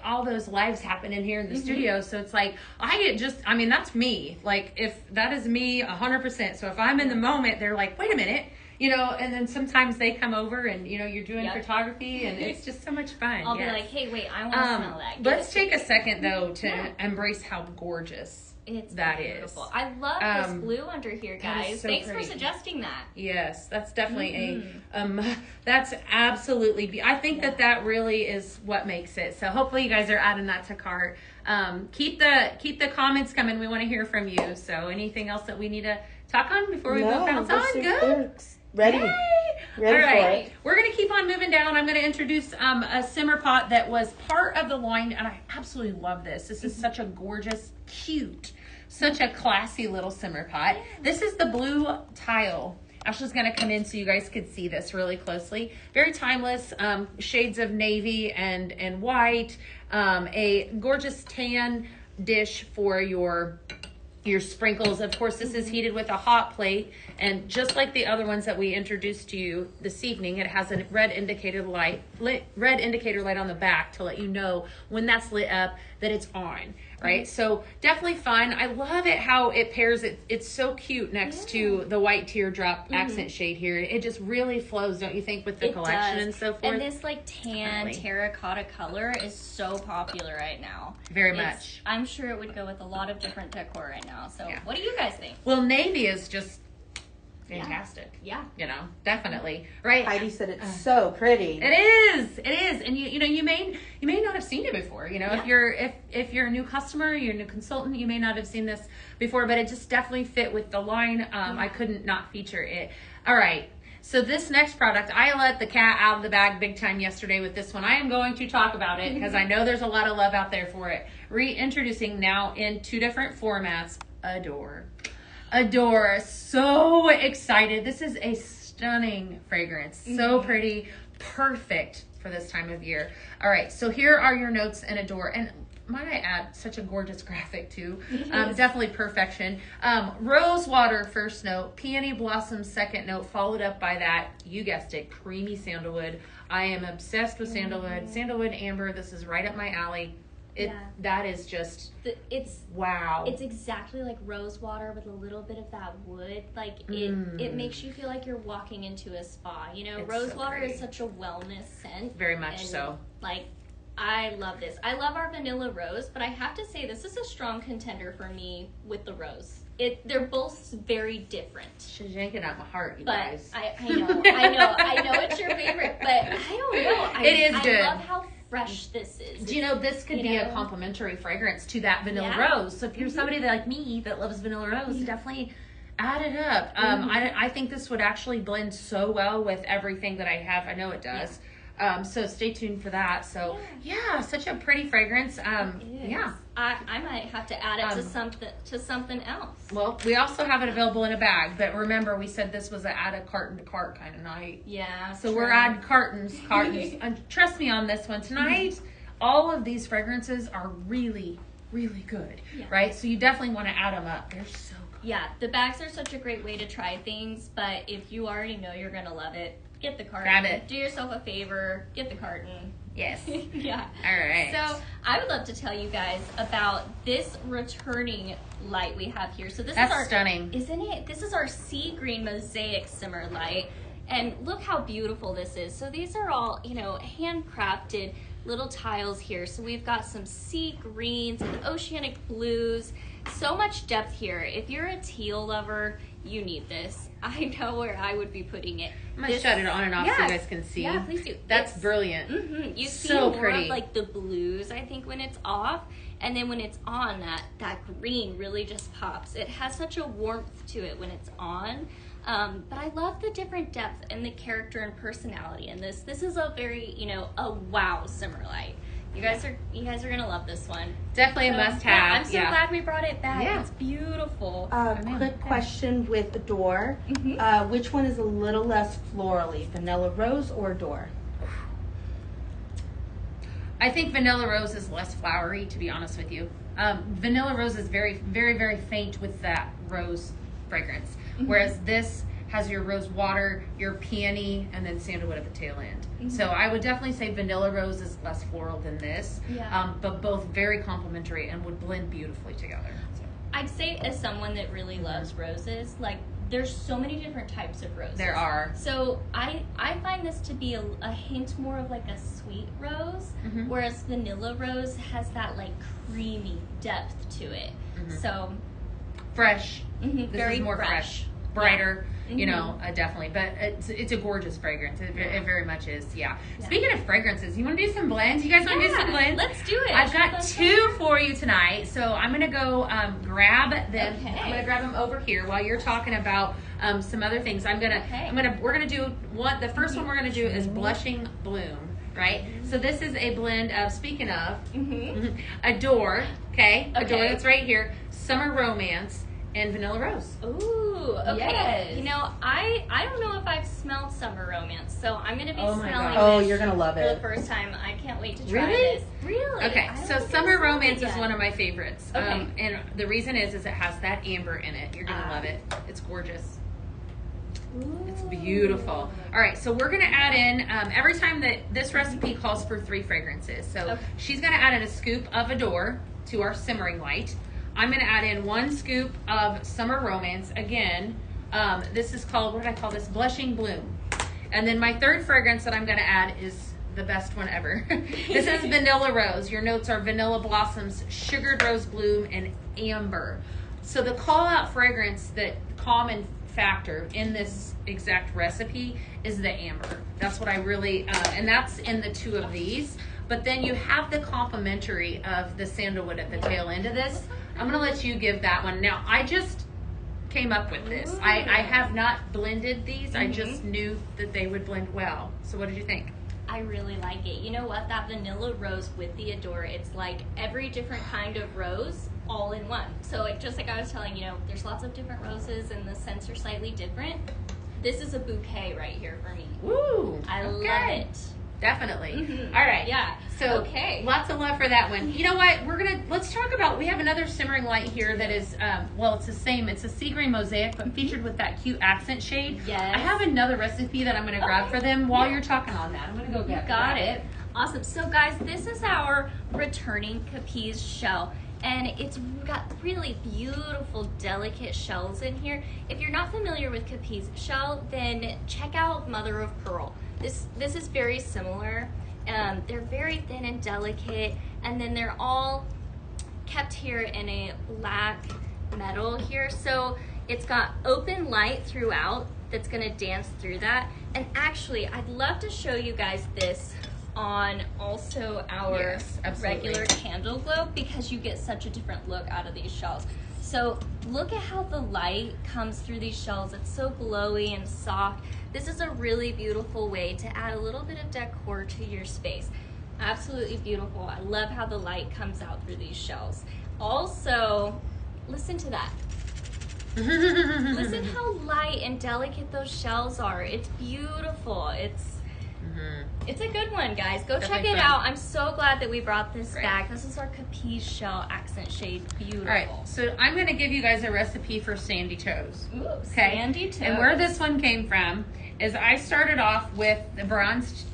[SPEAKER 1] all those lives happen in here in the studio. So it's like, that's me. Like if that is me 100%. So if I'm in the moment, they're like, wait a minute, and then sometimes they come over and, you're doing photography and it's just so much fun.
[SPEAKER 2] I'll be like, hey, wait, I want to smell that.
[SPEAKER 1] Let's take a second though to embrace how gorgeous that
[SPEAKER 2] beautiful.
[SPEAKER 1] is.
[SPEAKER 2] I love this blue under here, guys.
[SPEAKER 1] so
[SPEAKER 2] Thanks
[SPEAKER 1] pretty.
[SPEAKER 2] for suggesting that.
[SPEAKER 1] Yes, that's definitely that's absolutely, I think that really is what makes it. So hopefully you guys are adding that to cart. Keep the comments coming. We want to hear from you. So anything else that we need to talk on before we go bounce on? Good.
[SPEAKER 3] Ready.
[SPEAKER 1] Yay!
[SPEAKER 3] Ready
[SPEAKER 1] All right,
[SPEAKER 3] for it.
[SPEAKER 1] we're going to keep on moving down. I'm going to introduce a simmer pot that was part of the line, and I absolutely love this. This is such a gorgeous, cute, such a classy little simmer pot. This is the blue tile. Ashley's going to come in so you guys could see this really closely. Very timeless, shades of navy and white. A gorgeous tan dish for your sprinkles. Of course, this is heated with a hot plate, and just like the other ones that we introduced to you this evening, it has a red indicator light on the back to let you know when that's lit up that it's on, right? So definitely fun. I love it how it pairs. It's so cute next to the white teardrop accent shade here. It just really flows, don't you think, with the collection and so forth?
[SPEAKER 2] And this like tan terracotta color is so popular right now.
[SPEAKER 1] Very much.
[SPEAKER 2] I'm sure it would go with a lot of different decor right now. So what do you guys think?
[SPEAKER 1] Well, navy is just fantastic.
[SPEAKER 2] Yeah.
[SPEAKER 1] You know, definitely. Right.
[SPEAKER 3] Heidi said it's so pretty.
[SPEAKER 1] It is. And you know, you may not have seen it before. You know, if you're a new customer, you're a new consultant, you may not have seen this before, but it just definitely fit with the line. I couldn't not feature it. All right. So this next product, I let the cat out of the bag big time yesterday with this one. I am going to talk about it because I know there's a lot of love out there for it. Reintroducing now in 2 different formats, Adore. So excited. This is a stunning fragrance. So pretty. Perfect for this time of year. All right. So here are your notes in Adore. And might I add, such a gorgeous graphic too. Definitely perfection. Rose water first note. Peony blossom second note. Followed up by that, you guessed it, creamy sandalwood. I am obsessed with sandalwood. Sandalwood amber. This is right up my alley. That is just wow.
[SPEAKER 2] It's exactly like rose water with a little bit of that wood. Like it makes you feel like you're walking into a spa. You know, rose water is such a wellness scent.
[SPEAKER 1] Very much so.
[SPEAKER 2] Like I love this. I love our vanilla rose, but I have to say this is a strong contender for me with the rose. They're both very different.
[SPEAKER 1] She's yanking out my heart, you
[SPEAKER 2] but
[SPEAKER 1] guys.
[SPEAKER 2] I know it's your favorite, but I don't know.
[SPEAKER 1] It is good.
[SPEAKER 2] I love how fresh this is.
[SPEAKER 1] Do you know this could be a complimentary fragrance to that vanilla rose? So if you're somebody like me that loves vanilla rose, definitely add it up. I think this would actually blend so well with everything that I have. I know it does. So stay tuned for that. So such a pretty fragrance.
[SPEAKER 2] I might have to add it to something else.
[SPEAKER 1] Well, we also have it available in a bag, but remember we said this was an add a carton to cart kind of night.
[SPEAKER 2] Yeah.
[SPEAKER 1] So we're adding cartons. Trust me on this one tonight. All of these fragrances are really, really good, right? So you definitely want to add them up. They're so good.
[SPEAKER 2] Yeah, the bags are such a great way to try things, but if you already know you're gonna love it, get the carton.
[SPEAKER 1] Grab it.
[SPEAKER 2] Do yourself a favor. Get the carton.
[SPEAKER 1] Yes.
[SPEAKER 2] Yeah.
[SPEAKER 1] All right.
[SPEAKER 2] So I would love to tell you guys about this returning light we have here. So
[SPEAKER 1] That's stunning.
[SPEAKER 2] Isn't it? This is our sea green mosaic simmer light. And look how beautiful this is. So these are all, handcrafted little tiles here. So we've got some sea greens and oceanic blues. So much depth here. If you're a teal lover, you need this. I know where I would be putting it.
[SPEAKER 1] I'm going to shut it on and off so you guys can see.
[SPEAKER 2] Yeah, please do.
[SPEAKER 1] That's brilliant.
[SPEAKER 2] You see
[SPEAKER 1] so
[SPEAKER 2] more
[SPEAKER 1] pretty.
[SPEAKER 2] of like the blues, I think, when it's off. And then when it's on, that green really just pops. It has such a warmth to it when it's on. But I love the different depth and the character and personality in this. This is a very, a wow simmer light. You guys are gonna love this one.
[SPEAKER 1] Definitely a must have.
[SPEAKER 2] Yeah, I'm so glad we brought it back.
[SPEAKER 1] Yeah.
[SPEAKER 2] It's beautiful.
[SPEAKER 3] Quick question with Adore. Which one is a little less florally, Vanilla Rose or Adore?
[SPEAKER 1] I think Vanilla Rose is less flowery, to be honest with you. Vanilla Rose is very, very, very faint with that rose fragrance, whereas this has your rose water, your peony, and then sandalwood at the tail end. So I would definitely say Vanilla Rose is less floral than this, but both very complementary and would blend beautifully together. So.
[SPEAKER 2] I'd say as someone that really loves roses, like there's so many different types of roses.
[SPEAKER 1] There are.
[SPEAKER 2] So I find this to be a hint more of like a sweet rose, whereas Vanilla Rose has that like creamy depth to it. So
[SPEAKER 1] fresh. This
[SPEAKER 2] very
[SPEAKER 1] is more fresh. Brighter, definitely. But it's a gorgeous fragrance. It very much is. Yeah. Speaking of fragrances, you want to do some blends? You guys want to do some blends?
[SPEAKER 2] Let's do it.
[SPEAKER 1] I've got 2 for you tonight, so I'm gonna go grab them.
[SPEAKER 2] Okay.
[SPEAKER 1] I'm gonna grab them over here while you're talking about some other things. We're gonna do one. The first one we're gonna do is Blushing Bloom. Right. So this is a blend of. Speaking of, Adore. Okay. Adore. That's right here. Summer Romance. And Vanilla Rose.
[SPEAKER 2] Ooh, okay.
[SPEAKER 1] Yes.
[SPEAKER 2] I don't know if I've smelled Summer Romance, so I'm going to be smelling this
[SPEAKER 3] you're going to love it.
[SPEAKER 2] for the first time. I can't wait to try this. Really?
[SPEAKER 1] Okay, so Summer Romance is one of my favorites.
[SPEAKER 2] Okay.
[SPEAKER 1] And the reason is it has that amber in it. You're going to love it. It's gorgeous. It's beautiful. All right, so we're gonna add in, every time that this recipe calls for 3 fragrances. So she's gonna add in a scoop of Adore to our simmering light. I'm gonna add in 1 scoop of Summer Romance. Again, this is called, what did I call this? Blushing Bloom. And then my 3rd fragrance that I'm gonna add is the best one ever. This is Vanilla Rose. Your notes are Vanilla Blossoms, Sugared Rose Bloom, and Amber. So the call out fragrance, that common factor in this exact recipe is the amber. That's what I really, and that's in the 2 of these. But then you have the complementary of the sandalwood at the tail end of this. I'm gonna let you give that one. Now, I just came up with this. I have not blended these. I just knew that they would blend well. So what did you think?
[SPEAKER 2] I really like it. You know what? That vanilla rose with the Adore, it's like every different kind of rose all in one. So just like I was telling you, there's lots of different roses and the scents are slightly different. This is a bouquet right here for me.
[SPEAKER 1] Woo!
[SPEAKER 2] I love it.
[SPEAKER 1] Definitely. All right.
[SPEAKER 2] Yeah.
[SPEAKER 1] So lots of love for that one. You know what? Let's talk about, we have another simmering light here that is, it's the same. It's a sea green mosaic, but featured with that cute accent shade.
[SPEAKER 2] Yes.
[SPEAKER 1] I have another recipe that I'm going to grab for them while you're talking on that. I'm going to go get
[SPEAKER 2] Got it. Awesome. So guys, this is our returning Capiz shell. And it's got really beautiful, delicate shells in here. If you're not familiar with Capiz shell, then check out Mother of Pearl. This is very similar. They're very thin and delicate, and then they're all kept here in a black metal here. So it's got open light throughout that's gonna dance through that. And actually, I'd love to show you guys this on also our regular candle globe, because you get such a different look out of these shells. So look at how the light comes through these shells. It's so glowy and soft. This is a really beautiful way to add a little bit of decor to your space. Absolutely beautiful. I love how the light comes out through these shells. Also, listen to that. Listen how light and delicate those shells are. It's beautiful. It's a good one, guys. Go check it out. I'm so glad that we brought this back. This is our Capiz shell accent shade. Beautiful.
[SPEAKER 1] All right, so I'm going to give you guys a recipe for Sandy Toes.
[SPEAKER 2] Ooh, Sandy Toes.
[SPEAKER 1] And where this one came from is I started off with the bronzed,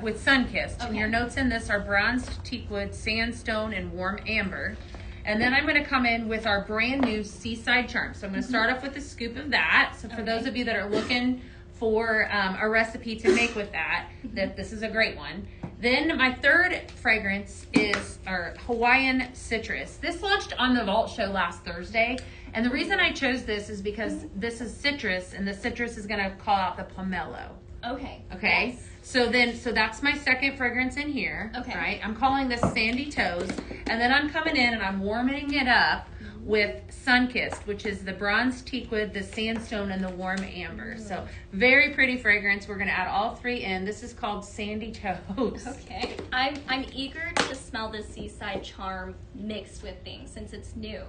[SPEAKER 1] with Sunkissed. And your notes in this are bronzed teakwood, sandstone, and warm amber. And then I'm going to come in with our brand new Seaside Charm. So I'm going to start off with a scoop of that. So for those of you that are looking for a recipe to make with that this is a great one. Then my 3rd fragrance is our Hawaiian Citrus. This launched on the Vault Show last Thursday, and the reason I chose this is because this is citrus, and the citrus is going to call out the pomelo.
[SPEAKER 2] Okay.
[SPEAKER 1] Yes. So that's my 2nd fragrance in here.
[SPEAKER 2] Okay.
[SPEAKER 1] Right? I'm calling this Sandy Toes, and then I'm coming in and I'm warming it up with Sunkissed, which is the bronze teakwood, the sandstone, and the warm amber. So very pretty fragrance. We're going to add all 3 in. This is called Sandy Toes.
[SPEAKER 2] Okay. I'm eager to smell the Seaside Charm mixed with things since it's new.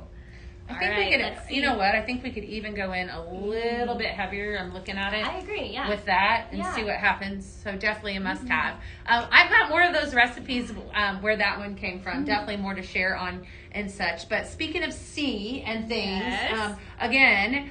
[SPEAKER 1] I think we could, you know what? I think we could even go in a little bit heavier. I'm looking at it.
[SPEAKER 2] I agree, yeah.
[SPEAKER 1] With that and see what happens. So definitely a must have. I've got more of those recipes where that one came from. Definitely more to share on and such. But speaking of sea and things, again,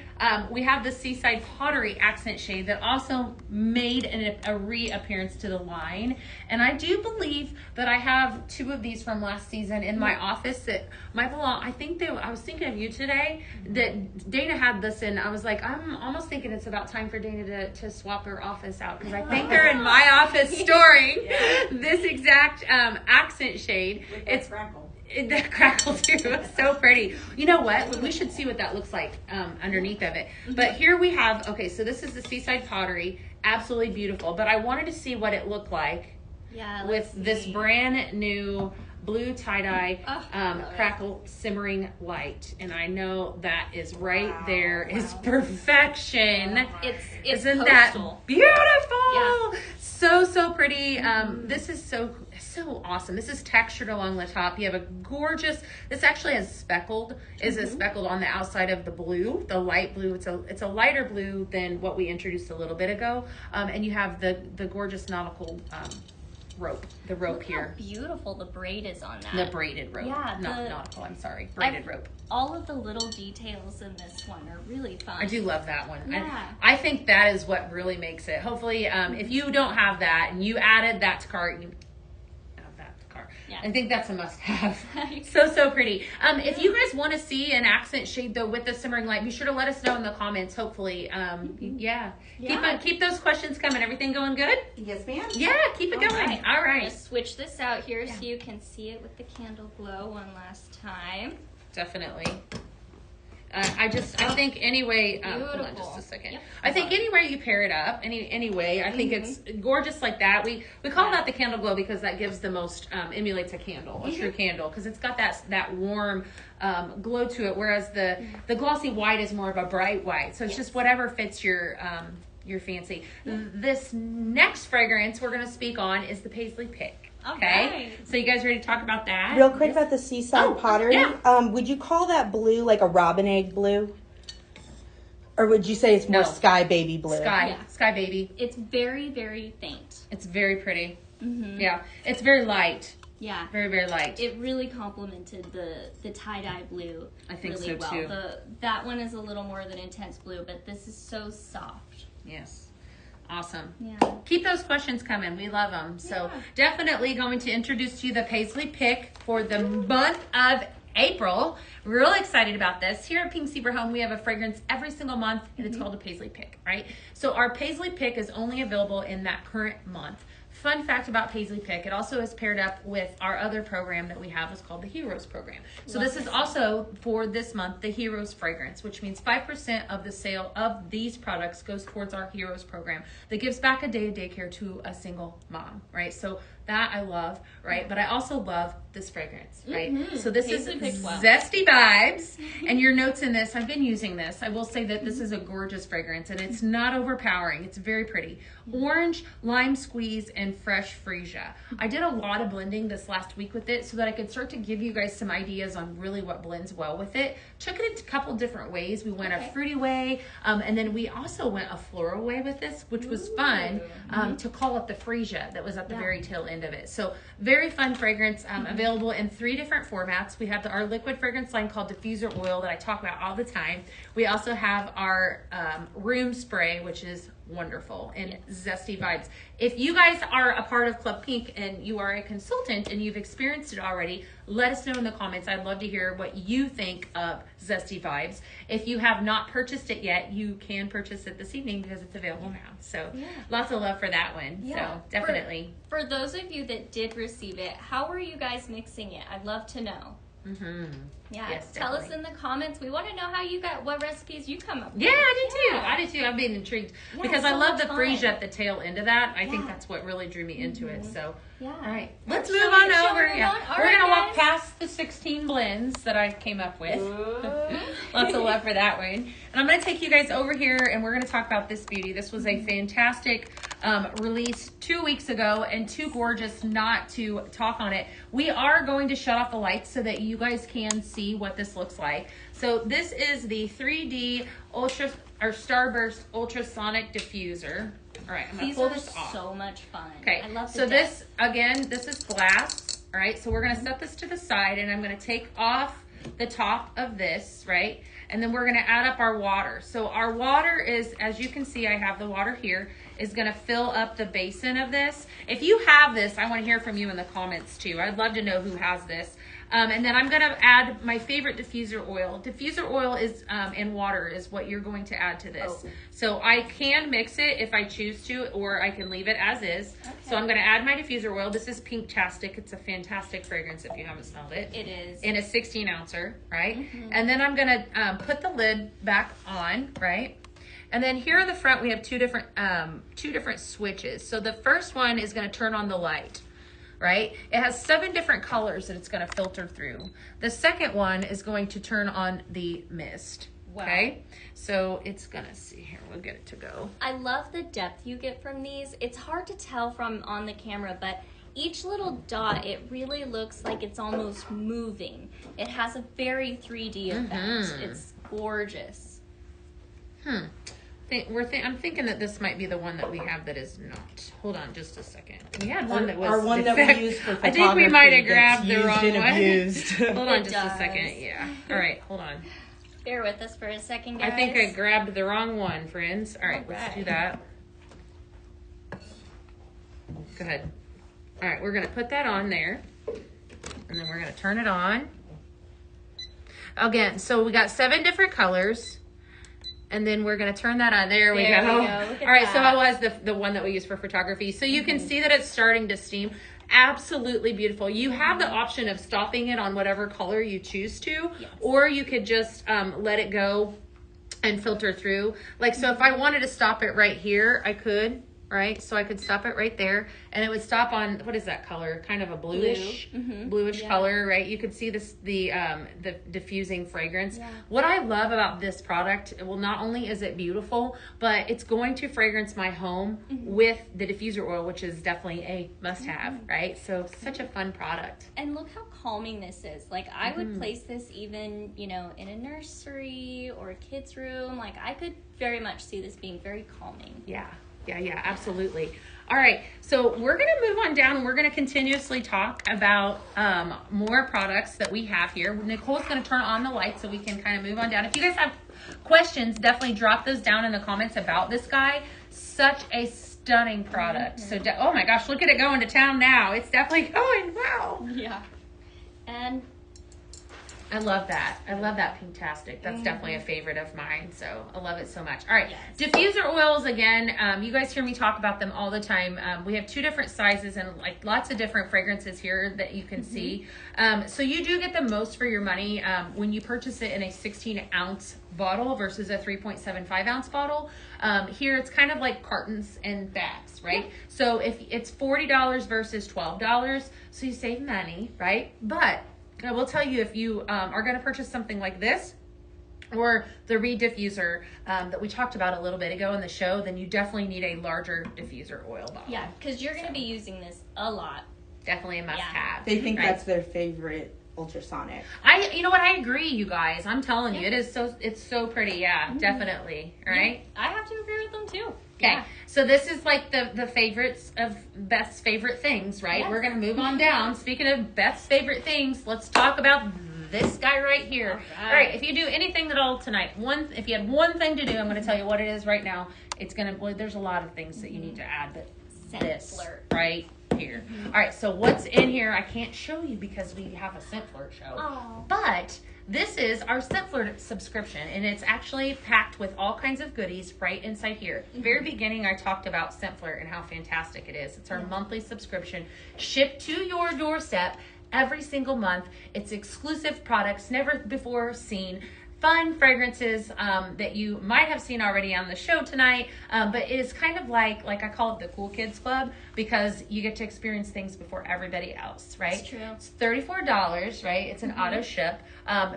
[SPEAKER 1] we have the Seaside Pottery accent shade that also made a reappearance to the line. And I do believe that I have 2 of these from last season in my office that might belong. I was thinking of you today, that Dana had this, and I was like, I'm almost thinking it's about time for Dana to swap her office out, because I think they're in my office storing this exact accent shade. It's crackle. The crackle too. It's so pretty. You know what? We should see what that looks like underneath of it. But here we have, so this is the Seaside Pottery. Absolutely beautiful. But I wanted to see what it looked like with this brand new blue tie-dye crackle simmering light. And I know that is right there is perfection. Isn't that beautiful?
[SPEAKER 2] Yeah.
[SPEAKER 1] So pretty. This is so awesome. This is textured along the top. You have a gorgeous, this actually has speckled on the outside of the blue, the light blue. It's a lighter blue than what we introduced a little bit ago. And you have the gorgeous nautical rope, the rope
[SPEAKER 2] Look
[SPEAKER 1] here.
[SPEAKER 2] how beautiful the braid is on that.
[SPEAKER 1] The braided rope.
[SPEAKER 2] Yeah,
[SPEAKER 1] Not nautical, I'm sorry. Braided rope.
[SPEAKER 2] All of the little details in this one are really fun.
[SPEAKER 1] I do love that one.
[SPEAKER 2] Yeah.
[SPEAKER 1] I think that is what really makes it. Hopefully, if you don't have that and you added that to cart, you add that to cart.
[SPEAKER 2] Yeah.
[SPEAKER 1] I think that's a must-have. So pretty. If you guys want to see an accent shade though with the simmering light, be sure to let us know in the comments. Hopefully, yeah. Keep those questions coming. Everything going good?
[SPEAKER 3] Yes, ma'am.
[SPEAKER 1] Yeah, keep it going. All right.
[SPEAKER 2] Let's switch this out here so you can see it with the candle glow one last time.
[SPEAKER 1] Definitely. I think anyway, hold on
[SPEAKER 2] Beautiful.
[SPEAKER 1] just a second.
[SPEAKER 2] Yep.
[SPEAKER 1] I think anywhere you pair it up, anyway, I think it's gorgeous like that. We call that the candle glow because that gives the most, emulates a candle, a true candle, because it's got that warm glow to it, whereas the glossy white is more of a bright white. So it's just whatever fits your fancy. This next fragrance we're going to speak on is the Paisley Pick. Okay, so you guys ready to talk about that?
[SPEAKER 3] Real quick about the seaside pottery.
[SPEAKER 1] Yeah.
[SPEAKER 3] Would you call that blue like a robin egg blue? Or would you say it's more sky baby blue?
[SPEAKER 1] Sky baby.
[SPEAKER 2] It's very, very faint.
[SPEAKER 1] It's very pretty. Yeah, it's very light.
[SPEAKER 2] Yeah.
[SPEAKER 1] Very, very light.
[SPEAKER 2] It really complemented the tie-dye blue.
[SPEAKER 1] I think
[SPEAKER 2] really
[SPEAKER 1] so,
[SPEAKER 2] well.
[SPEAKER 1] too.
[SPEAKER 2] That one is a little more than intense blue, but this is so soft.
[SPEAKER 1] Yes. Awesome.
[SPEAKER 2] Yeah.
[SPEAKER 1] Keep those questions coming. We love them. So definitely going to introduce to you the Paisley Pick for the month of April. Real excited about this. Here at Pink Zebra Home, we have a fragrance every single month, and it's called a Paisley Pick, right? So our Paisley Pick is only available in that current month. Fun fact about Paisley Pick, it also is paired up with our other program that we have. It's called the Heroes program. So this is also for this month, the Heroes fragrance, which means 5% of the sale of these products goes towards our Heroes program that gives back a day of daycare to a single mom, right? So that I love, right? But I also love this fragrance, right? So this
[SPEAKER 2] Paisley Pick
[SPEAKER 1] is
[SPEAKER 2] well.
[SPEAKER 1] Zesty Vibes, and your notes in this, I've been using this. I will say that this is a gorgeous fragrance, and it's not overpowering. It's very pretty. Orange, lime squeeze, and fresh freesia. I did a lot of blending this last week with it so that I could start to give you guys some ideas on really what blends well with it. Took it a couple different ways. We went a fruity way, and then we also went a floral way with this, which was fun to call it the freesia that was at the very tail end of it. So very fun fragrance, available in 3 different formats. We have our liquid fragrance line called diffuser oil that I talk about all the time. We also have our room spray, which is wonderful, and Zesty Vibes. If you guys are a part of Club Pink and you are a consultant and you've experienced it already, let us know in the comments. I'd love to hear what you think of Zesty Vibes. If you have not purchased it yet, you can purchase it this evening because it's available now. So lots of love for that one.
[SPEAKER 2] Yeah.
[SPEAKER 1] So definitely.
[SPEAKER 2] For those of you that did receive it, how were you guys mixing it? I'd love to know. Yeah,
[SPEAKER 1] Yes,
[SPEAKER 2] tell us
[SPEAKER 1] definitely.
[SPEAKER 2] in the comments. We want to know how you got, what recipes you come up with.
[SPEAKER 1] Yeah, I did too. I've been intrigued because I
[SPEAKER 2] so
[SPEAKER 1] love
[SPEAKER 2] much
[SPEAKER 1] the
[SPEAKER 2] fun.
[SPEAKER 1] freesia at the tail end of that. I think that's what really drew me into it. So,
[SPEAKER 2] Yeah.
[SPEAKER 1] all right, let's
[SPEAKER 2] Shall
[SPEAKER 1] move
[SPEAKER 2] we-
[SPEAKER 1] on
[SPEAKER 2] shall we
[SPEAKER 1] over.
[SPEAKER 2] move
[SPEAKER 1] Yeah,
[SPEAKER 2] on? All
[SPEAKER 1] we're
[SPEAKER 2] right,
[SPEAKER 1] gonna walk
[SPEAKER 2] guys.
[SPEAKER 1] past the 16 blends that I came up with. Lots of love for that one. And I'm gonna take you guys over here, and we're gonna talk about this beauty. This was a fantastic release 2 weeks ago, and too gorgeous not to talk on it. We are going to shut off the lights so that you guys can see what this looks like. So this is the 3D Starburst Ultrasonic Diffuser. All right, I'm gonna
[SPEAKER 2] These
[SPEAKER 1] pull
[SPEAKER 2] are
[SPEAKER 1] this off.
[SPEAKER 2] so much fun.
[SPEAKER 1] Okay,
[SPEAKER 2] I love the
[SPEAKER 1] so
[SPEAKER 2] depth.
[SPEAKER 1] this is glass. All right, so we're gonna set this to the side, and I'm gonna take off the top of this, right? And then we're gonna add up our water. So our water is, as you can see, I have the water here, is gonna fill up the basin of this. If you have this, I wanna hear from you in the comments too. I'd love to know who has this. And then I'm gonna add my favorite diffuser oil. Diffuser oil is and water is what you're going to add to this. So I can mix it if I choose to, or I can leave it as is. So I'm gonna add my diffuser oil. This is Pink-tastic. It's a fantastic fragrance if you haven't smelled it.
[SPEAKER 2] It is.
[SPEAKER 1] In a 16 ouncer, right? And then I'm gonna put the lid back on, right? And then here in the front, we have two different switches. So the first one is gonna turn on the light, right? It has 7 different colors that it's gonna filter through. The second one is going to turn on the mist, okay? So it's gonna see here, we'll get it to go.
[SPEAKER 2] I love the depth you get from these. It's hard to tell from on the camera, but each little dot, it really looks like it's almost moving. It has a very 3D effect. It's gorgeous.
[SPEAKER 1] I'm thinking that this might be the one that we have that is not. Hold on just a second. We had one that was
[SPEAKER 3] Our one that we used for photography.
[SPEAKER 1] I think we might have
[SPEAKER 3] gets
[SPEAKER 1] grabbed the
[SPEAKER 3] used
[SPEAKER 1] wrong
[SPEAKER 3] and
[SPEAKER 1] one.
[SPEAKER 3] abused.
[SPEAKER 1] Hold on
[SPEAKER 2] It
[SPEAKER 1] just
[SPEAKER 2] does.
[SPEAKER 1] a second. Yeah. All right, hold on.
[SPEAKER 2] Bear with us for a second, guys.
[SPEAKER 1] I think I grabbed the wrong one, friends. All right, let's do that. Go ahead. All right, we're going to put that on there. And then we're going to turn it on. Again, so we got 7 different colors. And then we're going to turn that on. There we go.
[SPEAKER 2] Look at
[SPEAKER 1] All right, so
[SPEAKER 2] that.
[SPEAKER 1] that was the one that we use for photography. So you can see that it's starting to steam. Absolutely beautiful. You have the option of stopping it on whatever color you choose to, or you could just let it go and filter through. Like, so if I wanted to stop it right here, I could, right? So I could stop it right there, and it would stop on, what is that color? Kind of a bluish, bluish color, right? You could see this, the diffusing fragrance.
[SPEAKER 2] Yeah.
[SPEAKER 1] What I love about this product, well, not only is it beautiful, but it's going to fragrance my home with the diffuser oil, which is definitely a must-have, right? So such a fun product.
[SPEAKER 2] And look how calming this is. Like, I would place this even, in a nursery or a kid's room. Like, I could very much see this being very calming.
[SPEAKER 1] Yeah, absolutely. All right, so we're going to move on down and we're going to continuously talk about more products that we have here. Nicole's going to turn on the light so we can kind of move on down. If you guys have questions, definitely drop those down in the comments about this guy. Such a stunning product. So, oh my gosh, look at it going to town now. It's definitely going, wow.
[SPEAKER 2] Yeah. And
[SPEAKER 1] I love that. I love that Pinktastic. That's definitely a favorite of mine. So I love it so much. All right.
[SPEAKER 2] Yes.
[SPEAKER 1] Diffuser oils, again, you guys hear me talk about them all the time. We have 2 different sizes and like lots of different fragrances here that you can see. So you do get the most for your money when you purchase it in a 16-ounce bottle versus a 3.75-ounce bottle. Here it's kind of like cartons and bags, right? Yeah. So if it's $40 versus $12, so you save money, right? But I will tell you, if you are going to purchase something like this or the Reed diffuser that we talked about a little bit ago in the show, then you definitely need a larger diffuser oil bottle.
[SPEAKER 2] yeah, because you're going to be using this a lot.
[SPEAKER 1] Definitely a must-have.
[SPEAKER 3] They think
[SPEAKER 1] right?
[SPEAKER 3] that's their favorite ultrasonic.
[SPEAKER 1] You know what? I agree, you guys. I'm telling you, it's so pretty. Yeah, definitely. Right?
[SPEAKER 2] Yeah, I have to agree with them too.
[SPEAKER 1] Okay,
[SPEAKER 2] Yeah.
[SPEAKER 1] so this is like the favorites of Beth's favorite things, right?
[SPEAKER 2] Yes.
[SPEAKER 1] We're going to move on down. Speaking of Beth's favorite things, let's talk about this guy right here. All right, if you do anything at all tonight, if you had one thing to do, I'm going to tell you what it is right now. It's going to, well, there's a lot of things that you need to add, but this
[SPEAKER 2] Flirt.
[SPEAKER 1] right here. All right, so what's in here, I can't show you because we have a Scent Flirt show.
[SPEAKER 2] Oh.
[SPEAKER 1] But this is our Scent Flirt subscription, and it's actually packed with all kinds of goodies right inside here. At the very beginning, I talked about Scent Flirt and how fantastic it is. It's our monthly subscription, shipped to your doorstep every single month. It's exclusive products, never before seen. Fun fragrances that you might have seen already on the show tonight, but it is kind of like I call it the cool kids club because you get to experience things before everybody else, right?
[SPEAKER 2] It's true.
[SPEAKER 1] It's $34, right? It's an auto ship,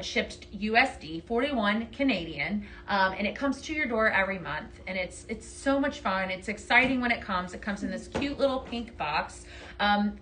[SPEAKER 1] shipped USD, 41 Canadian, and it comes to your door every month, and it's so much fun. It's exciting when it comes. It comes in this cute little pink box.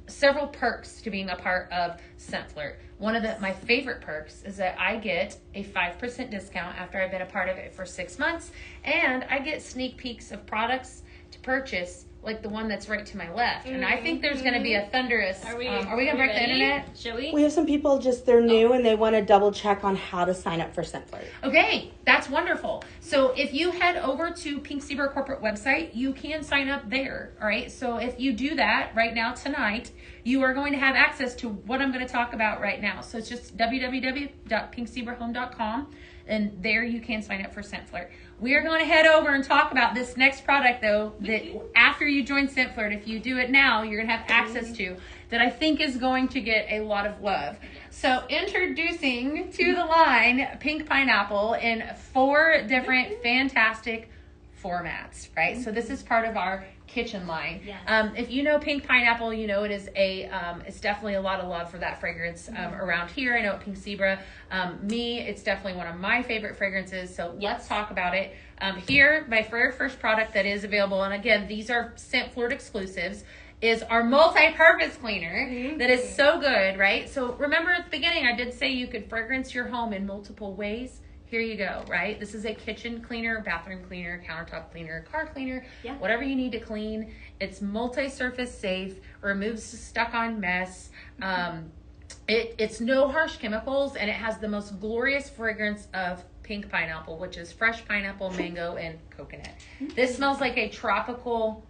[SPEAKER 1] Several perks to being a part of Scent Flirt. One of my favorite perks is that I get a 5% discount after I've been a part of it for 6 months, and I get sneak peeks of products to purchase, like the one that's right to my left. And I think there's going to be a thunderous. Are we going to break the internet?
[SPEAKER 2] Shall we?
[SPEAKER 3] We have some people they're new and they want to double check on how to sign up for Scent Flirt.
[SPEAKER 1] Okay, that's wonderful. So if you head over to Pink Zebra corporate website, you can sign up there. All right. So if you do that right now tonight, you are going to have access to what I'm going to talk about right now. So it's just www.pinkzebrahome.com. And there you can sign up for Scent Flirt. We are going to head over and talk about this next product, though, that after you join Scent Flirt, if you do it now, you're going to have access to, that I think is going to get a lot of love. So introducing to the line Pink Pineapple in 4 different fantastic formats, right? So this is part of our kitchen line.
[SPEAKER 2] Yes.
[SPEAKER 1] If you know Pink Pineapple, you know it is it's definitely a lot of love for that fragrance around here. I know at Pink Zebra, it's definitely one of my favorite fragrances. So let's talk about it. Here, my very first product that is available, and again, these are Scent Flirt exclusives, is our multi-purpose cleaner that is so good, right? So remember at the beginning, I did say you could fragrance your home in multiple ways. here you go, right? This is a kitchen cleaner, bathroom cleaner, countertop cleaner, car cleaner,
[SPEAKER 2] Yeah.
[SPEAKER 1] whatever you need to clean. It's multi-surface safe, removes stuck-on mess. It's no harsh chemicals, and it has the most glorious fragrance of pink pineapple, which is fresh pineapple, mango, and coconut. This smells like a tropical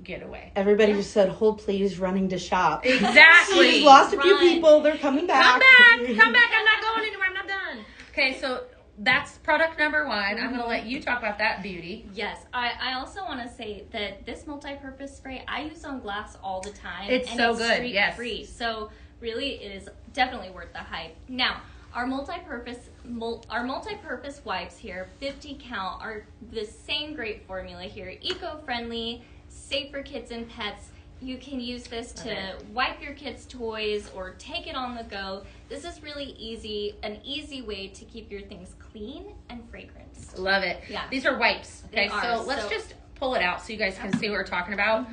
[SPEAKER 1] getaway.
[SPEAKER 3] Everybody just said, hold please, running to shop.
[SPEAKER 1] Exactly.
[SPEAKER 3] She's lost a few
[SPEAKER 2] Run.
[SPEAKER 3] people. They're coming back.
[SPEAKER 1] Come back. I'm not going anywhere. I'm not done. Okay, so that's product number one. I'm going to let you talk about that, Beauty.
[SPEAKER 2] Yes, I also want to say that this multi-purpose spray I use on glass all the time.
[SPEAKER 1] It's so good,
[SPEAKER 2] streak
[SPEAKER 1] yes.
[SPEAKER 2] free. So really, it is definitely worth the hype. Now, our multi-purpose wipes here, 50 count, are the same great formula here. Eco-friendly, safe for kids and pets. You can use this to wipe your kids' toys or take it on the go. This is really an easy way to keep your things clean and fragranced.
[SPEAKER 1] Love it.
[SPEAKER 2] Yeah.
[SPEAKER 1] These are wipes. Okay,
[SPEAKER 2] They are,
[SPEAKER 1] so let's just pull it out so you guys can see what we're talking about.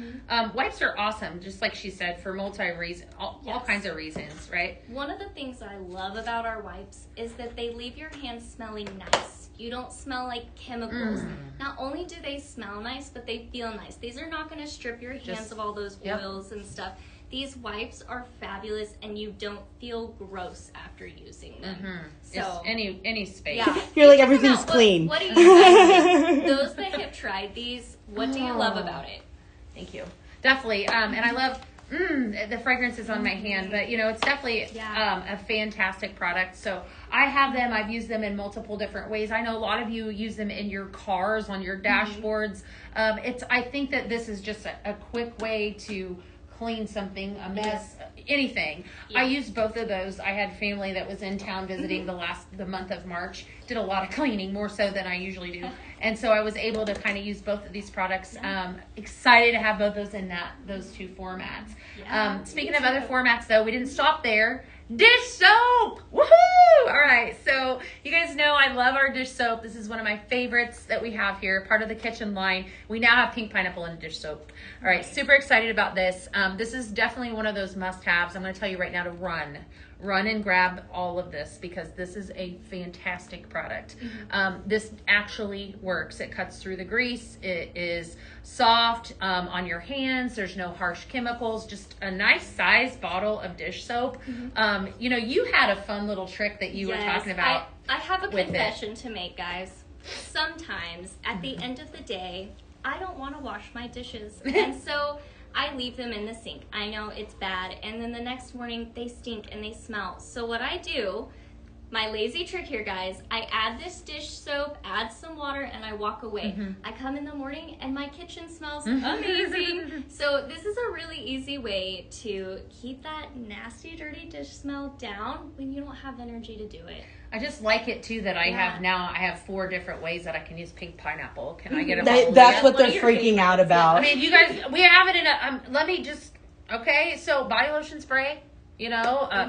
[SPEAKER 1] Wipes are awesome, just like she said, for all kinds of reasons, right?
[SPEAKER 2] One of the things I love about our wipes is that they leave your hands smelling nice. You don't smell like chemicals. Not only do they smell nice, but they feel nice. These are not going to strip your hands of all those oils and stuff. These wipes are fabulous, and you don't feel gross after using them. So
[SPEAKER 1] any space.
[SPEAKER 2] yeah,
[SPEAKER 3] You're like, everything's clean.
[SPEAKER 2] What do you guys think? Those that have tried these, what do you love about it?
[SPEAKER 1] Thank you. Definitely. And I love the fragrance is on my hand, but it's definitely a fantastic product. So I have them. I've used them in multiple different ways. I know a lot of you use them in your cars, on your dashboards. I think that this is just a quick way to clean something, a mess, anything. I used both of those. I had family that was in town visiting the month of March. Did a lot of cleaning, more so than I usually do. And so I was able to kind of use both of these products. Excited to have both those in those two formats. Speaking of other formats, though, we didn't stop there. Dish soap! Woohoo! All right, so you guys know I love our dish soap. This is one of my favorites that we have here, part of the kitchen line. We now have pink pineapple and dish soap. All right, super excited about this. This is definitely one of those must-haves. I'm going to tell you right now to run and grab all of this because this is a fantastic product. This actually works. It cuts through the grease. It is soft on your hands. There's no harsh chemicals. Just a nice size bottle of dish soap. You had a fun little trick that you were talking about.
[SPEAKER 2] I have a confession to make, guys. Sometimes at the end of the day, I don't want to wash my dishes. And so I leave them in the sink. I know it's bad. And then the next morning they stink and they smell. So what I do, my lazy trick here, guys, I add this dish soap, add some water, and I walk away. I come in the morning and my kitchen smells amazing. So this is a really easy way to keep that nasty, dirty dish smell down when you don't have energy to do it.
[SPEAKER 1] I just like it too that I have 4 different ways that I can use pink pineapple. Can I get them all?
[SPEAKER 3] That's what they're freaking out about.
[SPEAKER 1] I mean, you guys, we have it in so body lotion spray,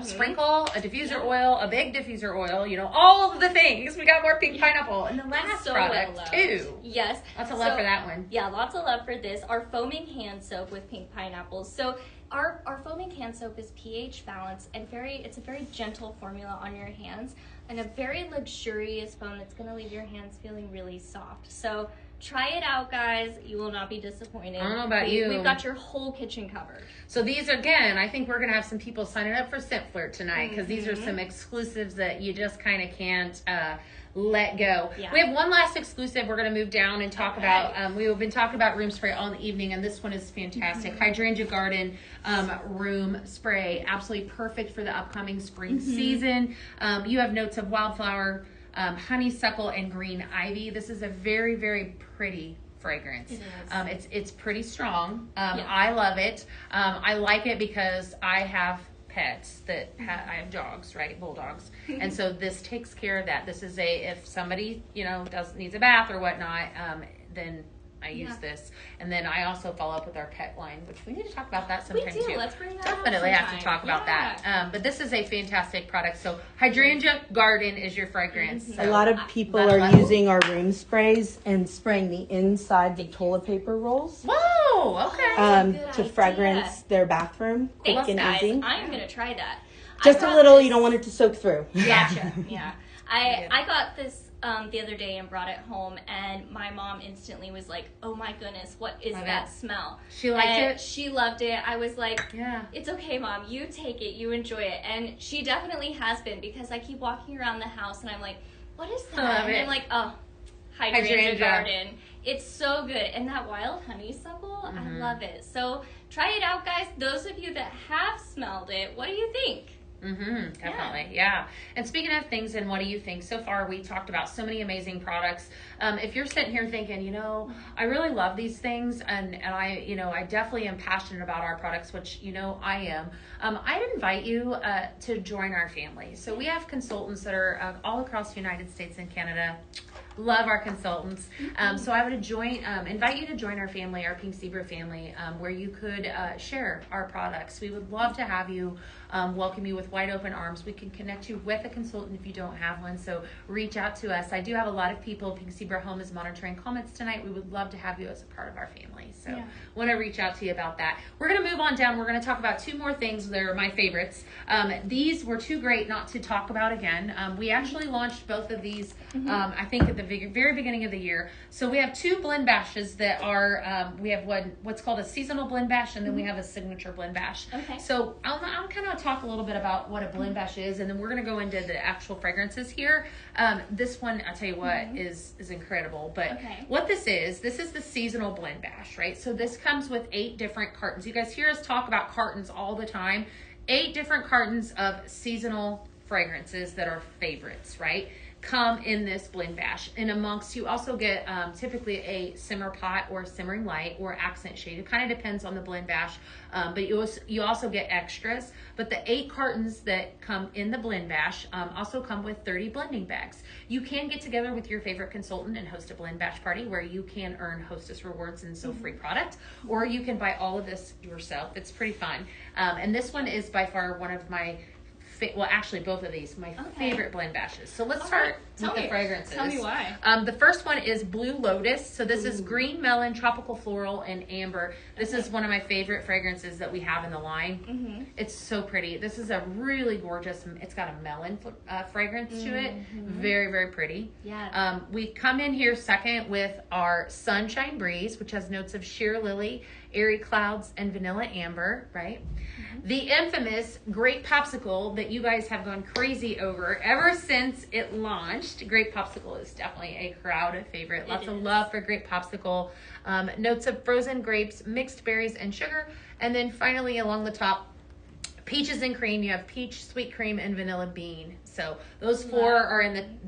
[SPEAKER 1] sprinkle, a diffuser oil, a big diffuser oil, all of the things. We got more pink pineapple. And the last product too.
[SPEAKER 2] Yes.
[SPEAKER 1] Lots of love for that one.
[SPEAKER 2] Yeah, lots of love for this. Our foaming hand soap with pink pineapples. So our foaming hand soap is pH balanced and it's a very gentle formula on your hands and a very luxurious foam that's going to leave your hands feeling really soft. So try it out, guys. You will not be disappointed.
[SPEAKER 1] I don't know about you.
[SPEAKER 2] We've got your whole kitchen covered.
[SPEAKER 1] So these, again, I think we're going to have some people signing up for Scent Flirt tonight because these are some exclusives that you just kind of can't let go. Yeah. We have one last exclusive we're going to move down and talk about. We've been talking about room spray all the evening, and this one is fantastic. Hydrangea Garden room spray. Absolutely perfect for the upcoming spring season. You have notes of wildflower, honeysuckle, and green ivy. This is a very, very pretty fragrance. It's pretty strong. I love it. I like it because I have pets that I have dogs, right? Bulldogs. And so this takes care of that. This is if somebody, needs a bath or whatnot, then I use this. And then I also follow up with our pet line, which we need to talk about that sometime too.
[SPEAKER 2] Let's bring that
[SPEAKER 1] Definitely
[SPEAKER 2] up
[SPEAKER 1] have to talk about that. But this is a fantastic product. So Hydrangea Garden is your fragrance. So
[SPEAKER 3] a lot of people are using our room sprays and spraying the insides of toilet paper rolls.
[SPEAKER 1] Whoa, okay.
[SPEAKER 3] To fragrance their bathroom.
[SPEAKER 2] Thanks,
[SPEAKER 3] quick and
[SPEAKER 2] guys.
[SPEAKER 3] easy.
[SPEAKER 2] I am going to try that.
[SPEAKER 3] Just a little, you don't want it to soak through.
[SPEAKER 2] Gotcha. Yeah. I got this the other day and brought it home, and my mom instantly was like, "Oh my goodness, what is that smell?"
[SPEAKER 1] She liked it?
[SPEAKER 2] She loved it. I was like,
[SPEAKER 1] yeah,
[SPEAKER 2] "It's okay, Mom. You take it. You enjoy it." And she definitely has been, because I keep walking around the house and I'm like, "What is that?" And I'm like, "Oh, hydrangea garden." It's so good. And that wild honeysuckle, I love it. So try it out, guys. Those of you that have smelled it, what do you think?
[SPEAKER 1] Definitely. Yeah. And speaking of things and what do you think, so far we talked about so many amazing products. If you're sitting here thinking, you know, I really love these things, and I, you know, I definitely am passionate about our products, which, you know, I am, I'd invite you to join our family. So we have consultants that are all across the United States and Canada. Love our consultants. So I would invite you to join our family, our Pink Zebra family, where you could share our products. We would love to have you, welcome you with wide open arms. We can connect you with a consultant if you don't have one. So reach out to us. I do have a lot of people. Pink Zebra Home is monitoring comments tonight. We would love to have you as a part of our family. So want to reach out to you about that. We're going to move on down. We're going to talk about two more things. They're my favorites. These were too great not to talk about again. We actually launched both of these, I think, at the very beginning of the year. So we have two blend bashes that are, we have what's called a seasonal blend bash, and then we have a signature blend bash.
[SPEAKER 2] Okay.
[SPEAKER 1] So I'll kind of talk a little bit about what a blend bash is, and then we're going to go into the actual fragrances here. This one, I'll tell you what, is incredible. But what this is the seasonal blend bash, right? So this comes with 8 different cartons. You guys hear us talk about cartons all the time. 8 different cartons of seasonal fragrances that are favorites, right? Come in this blend bash. And amongst, you also get typically a simmer pot or simmering light or accent shade. It kind of depends on the blend bash, but you also get extras. But the 8 cartons that come in the blend bash also come with 30 blending bags. You can get together with your favorite consultant and host a blend bash party where you can earn hostess rewards and so free product, or you can buy all of this yourself. It's pretty fun. And this one is by far one of my well, actually, both of these, my favorite blend bashes. So let's start with the fragrances.
[SPEAKER 2] Tell me why.
[SPEAKER 1] The first one is Blue Lotus. So this is green melon, tropical floral, and amber. This is one of my favorite fragrances that we have in the line. It's so pretty. This is a really gorgeous, it's got a melon fragrance to it. Very, very pretty.
[SPEAKER 2] Yeah.
[SPEAKER 1] We come in here second with our Sunshine Breeze, which has notes of sheer lily, airy clouds, and vanilla amber, right? The infamous Grape Popsicle that you guys have gone crazy over ever since it launched. Grape Popsicle is definitely a crowd favorite. Lots of love for Grape Popsicle. Notes of frozen grapes, mixed berries, and sugar. And then finally along the top, peaches and cream. You have peach, sweet cream, and vanilla bean. So those 4 are in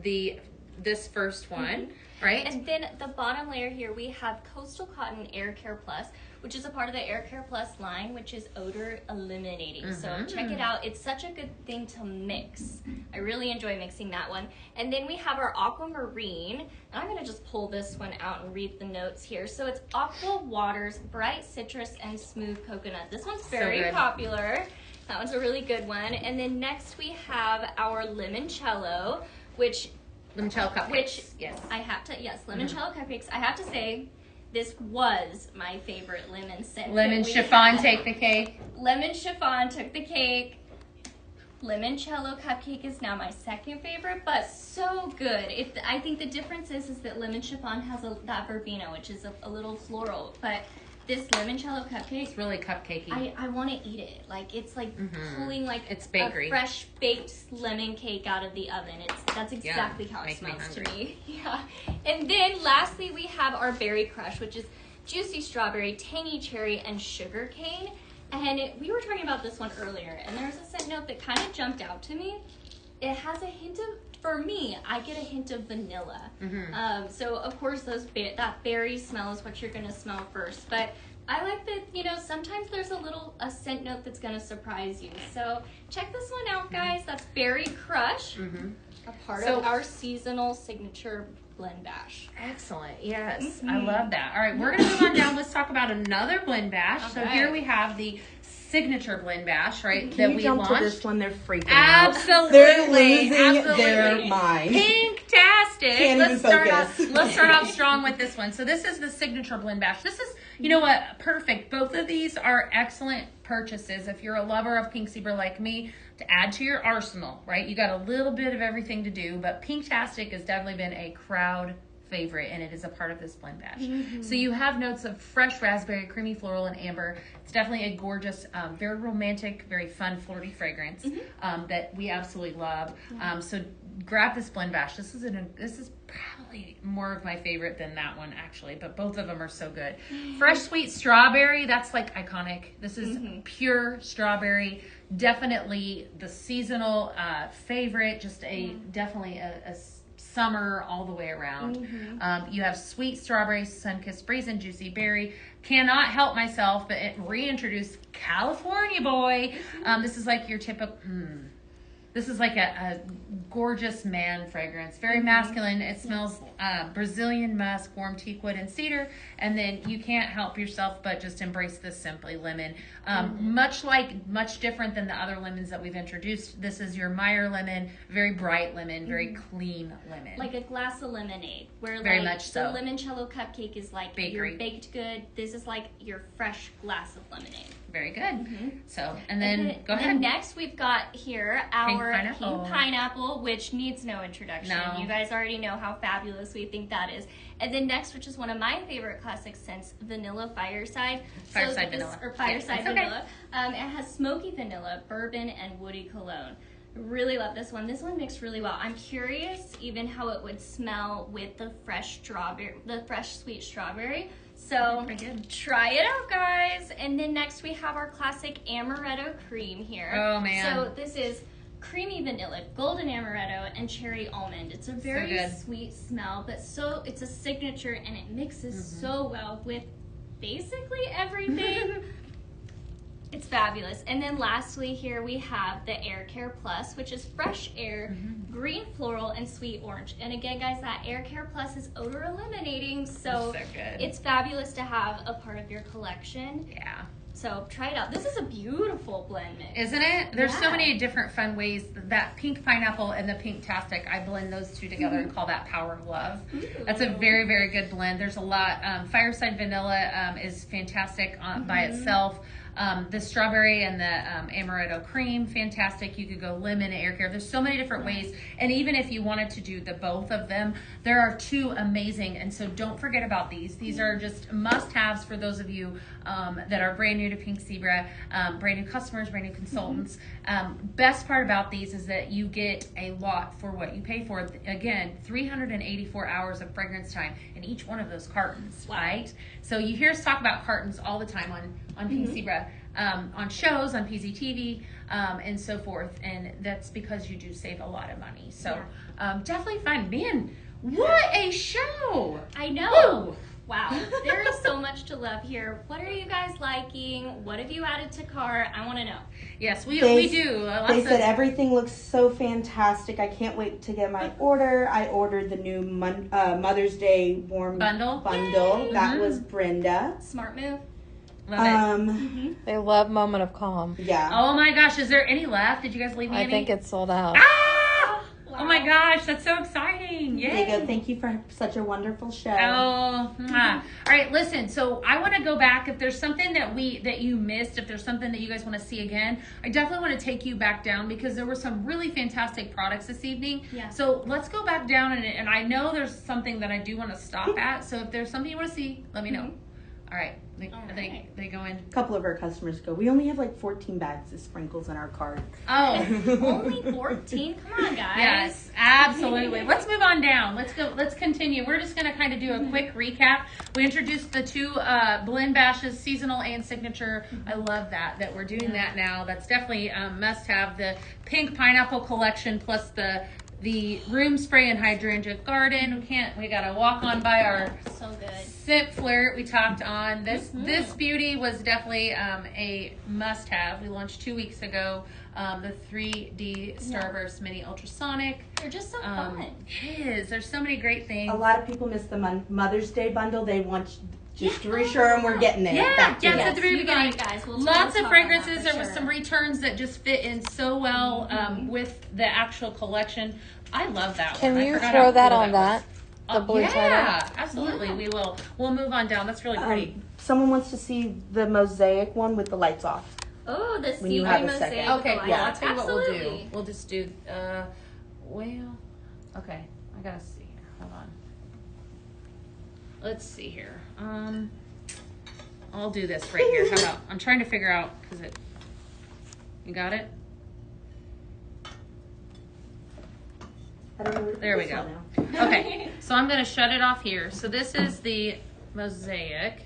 [SPEAKER 1] this first one, right?
[SPEAKER 2] And then the bottom layer here, we have Coastal Cotton Air Care Plus, which is a part of the Air Care Plus line, which is odor eliminating. So check it out. It's such a good thing to mix. I really enjoy mixing that one. And then we have our Aquamarine. And I'm going to just pull this one out and read the notes here. So it's Aqua Waters, Bright Citrus, and Smooth Coconut. This one's very popular. That one's a really good one. And then next we have our Limoncello,
[SPEAKER 1] Limoncello cupcakes.
[SPEAKER 2] Limoncello cupcakes. I have to say, this was my favorite lemon scent.
[SPEAKER 1] Lemon chiffon take the cake.
[SPEAKER 2] Lemon chiffon took the cake. Limoncello cupcake is now my second favorite, but so good. I think the difference is that lemon chiffon has that verbena, which is a little floral, but this limoncello cupcake,
[SPEAKER 1] it's really cupcakey.
[SPEAKER 2] I want to eat it. Like it's like pulling
[SPEAKER 1] it's bakery.
[SPEAKER 2] A fresh baked lemon cake out of the oven. That's exactly how it smells to me. Yeah. And then lastly we have our berry crush, which is juicy strawberry, tangy cherry, and sugar cane. And we were talking about this one earlier, and there's a scent note that kind of jumped out to me. It has a hint of, for me, I get a hint of vanilla. So of course that berry smell is what you're gonna smell first. But I like that, sometimes there's a scent note that's gonna surprise you. So check this one out, guys. That's Berry Crush, a part of our seasonal signature blend bash.
[SPEAKER 1] Excellent. Yes, I love that. All right, we're gonna move on down. Let's talk about another blend bash. Okay. So here we have the signature blend bash, right?
[SPEAKER 3] Can you jump
[SPEAKER 1] launched.
[SPEAKER 3] To this one? They're freaking
[SPEAKER 1] out.
[SPEAKER 3] They're losing their mind.
[SPEAKER 1] Pink-tastic. Let's start off strong with this one. So this is the signature blend bash. This is, you know what, perfect. Both of these are excellent purchases. If you're a lover of Pink Zebra like me, to add to your arsenal, right? You got a little bit of everything to do, but Pinktastic has definitely been a crowd favorite, and it is a part of this blend batch. So you have notes of fresh raspberry, creamy floral, and amber. It's definitely a gorgeous, very romantic, very fun, flirty fragrance that we absolutely love. So grab this blend batch. This is probably more of my favorite than that one, actually, but both of them are so good. Fresh sweet strawberry, that's like iconic. This is pure strawberry. Definitely the seasonal favorite. Just definitely a summer all the way around. You have sweet strawberry, sun-kissed raisin, juicy berry. Cannot help myself but reintroduce California boy. This is like your typical. This is like a gorgeous man fragrance, very masculine. It smells Brazilian musk, warm teakwood, and cedar. And then you can't help yourself but just embrace this Simply Lemon. Much different than the other lemons that we've introduced. This is your Meyer lemon, very bright lemon, very clean lemon.
[SPEAKER 2] Like a glass of lemonade, where
[SPEAKER 1] very
[SPEAKER 2] like
[SPEAKER 1] much so.
[SPEAKER 2] The limoncello cupcake is like
[SPEAKER 1] bakery.
[SPEAKER 2] Your baked good. This is like your fresh glass of lemonade.
[SPEAKER 1] Very good. So, and then go ahead.
[SPEAKER 2] And next we've got here our
[SPEAKER 1] Pink
[SPEAKER 2] pineapple, which needs no introduction.
[SPEAKER 1] No.
[SPEAKER 2] You guys already know how fabulous we think that is. And then next, which is one of my favorite classic scents, vanilla fireside.
[SPEAKER 1] Vanilla.
[SPEAKER 2] Or fireside
[SPEAKER 1] Yeah,
[SPEAKER 2] vanilla. It has smoky vanilla, bourbon, and woody cologne. Really love this one. This one mixed really well. I'm curious even how it would smell with the fresh sweet strawberry. So try it out, guys. And then next we have our classic amaretto cream here.
[SPEAKER 1] Oh man.
[SPEAKER 2] So this is creamy vanilla, golden amaretto, and cherry almond. It's a very sweet smell, but it's a signature, and it mixes so well with basically everything. It's fabulous. And then lastly here we have the Air Care Plus, which is fresh air, green floral, and sweet orange. And again, guys, that Air Care Plus is odor eliminating, so it's fabulous to have a part of your collection. Yeah. So try it out. This is a beautiful blend mix.
[SPEAKER 1] Isn't it? There's so many different fun ways. That pink pineapple and the Pinktastic, I blend those two together and call that Power of Love. That's a very, very good blend. There's a lot. Fireside Vanilla is fantastic by itself. The strawberry and the amaretto cream, fantastic. You could go lemon, air care. There's so many different ways. And even if you wanted to do the both of them, there are two amazing. And so don't forget about these. These are just must-haves for those of you that are brand new to Pink Zebra, brand new customers, brand new consultants. Best part about these is that you get a lot for what you pay for. Again, 384 hours of fragrance time in each one of those cartons, right? So you hear us talk about cartons all the time on Pink Zebra, on shows, on PZTV, and so forth. And that's because you do save a lot of money. So definitely fun. Man, what a show! I know. Woo!
[SPEAKER 2] Wow, there is so much to love here. What are you guys liking? What have you added to cart? I want to know.
[SPEAKER 1] Yes, we do.
[SPEAKER 3] They said everything looks so fantastic. I can't wait to get my order. I ordered the new Mother's Day warm bundle. That was Brenda.
[SPEAKER 2] Smart move.
[SPEAKER 1] Love it.
[SPEAKER 4] They love Moment of Calm.
[SPEAKER 3] Yeah.
[SPEAKER 1] Oh my gosh, is there any left? Did you guys leave me any?
[SPEAKER 4] I think it's sold out.
[SPEAKER 1] Ah! Wow. Oh my gosh, that's so exciting. Yay.
[SPEAKER 3] Diego, thank you for such a wonderful show.
[SPEAKER 1] Oh, all right, listen, so I want to go back. If there's something that you missed, if there's something that you guys want to see again, I definitely want to take you back down because there were some really fantastic products this evening. Yeah. So let's go back down, and I know there's something that I do want to stop at, so if there's something you want to see, let me know. All right. They go in.
[SPEAKER 3] A couple of our customers go, we only have like 14 bags of sprinkles in our cart.
[SPEAKER 1] Oh.
[SPEAKER 2] Only 14? Come on, guys.
[SPEAKER 1] Yes, absolutely. Let's move on down. Let's continue. We're just going to kind of do a quick recap. We introduced the two blend bashes, seasonal and signature. I love that we're doing that now. That's definitely must have. The pink pineapple collection plus the room spray and hydrangea garden. We gotta walk on by our scent flirt we talked on. This beauty was definitely a must have. We launched 2 weeks ago. The 3D Starburst Mini Ultrasonic.
[SPEAKER 2] They're just so fun.
[SPEAKER 1] It is. There's so many great things.
[SPEAKER 3] A lot of people miss the Mother's Day bundle. They want just to reassure them we're getting there.
[SPEAKER 1] Yes, at the very beginning.
[SPEAKER 2] Guys.
[SPEAKER 1] Lots of fragrances. There were some returns that just fit in so well with the actual collection. I love that one.
[SPEAKER 4] Can you throw that on that? The blue title?
[SPEAKER 1] Yeah, absolutely. We will. We'll move on down. That's really pretty.
[SPEAKER 3] Someone wants to see the mosaic one with the lights off.
[SPEAKER 2] Oh, the
[SPEAKER 3] When you
[SPEAKER 2] sea
[SPEAKER 3] have
[SPEAKER 2] green
[SPEAKER 3] a
[SPEAKER 2] mosaic.
[SPEAKER 3] second.
[SPEAKER 1] Okay,
[SPEAKER 2] with
[SPEAKER 1] well,
[SPEAKER 2] the
[SPEAKER 1] I'll tell you what we'll do.
[SPEAKER 2] Absolutely.
[SPEAKER 1] We'll just do, okay, I gotta see here. Hold on. Let's see here. I'll do this right here. How about, I'm trying to figure out, you got it?
[SPEAKER 3] I don't know where to
[SPEAKER 1] There we
[SPEAKER 3] put
[SPEAKER 1] go.
[SPEAKER 3] this one now.
[SPEAKER 1] Okay, so I'm gonna shut it off here. So this is the mosaic.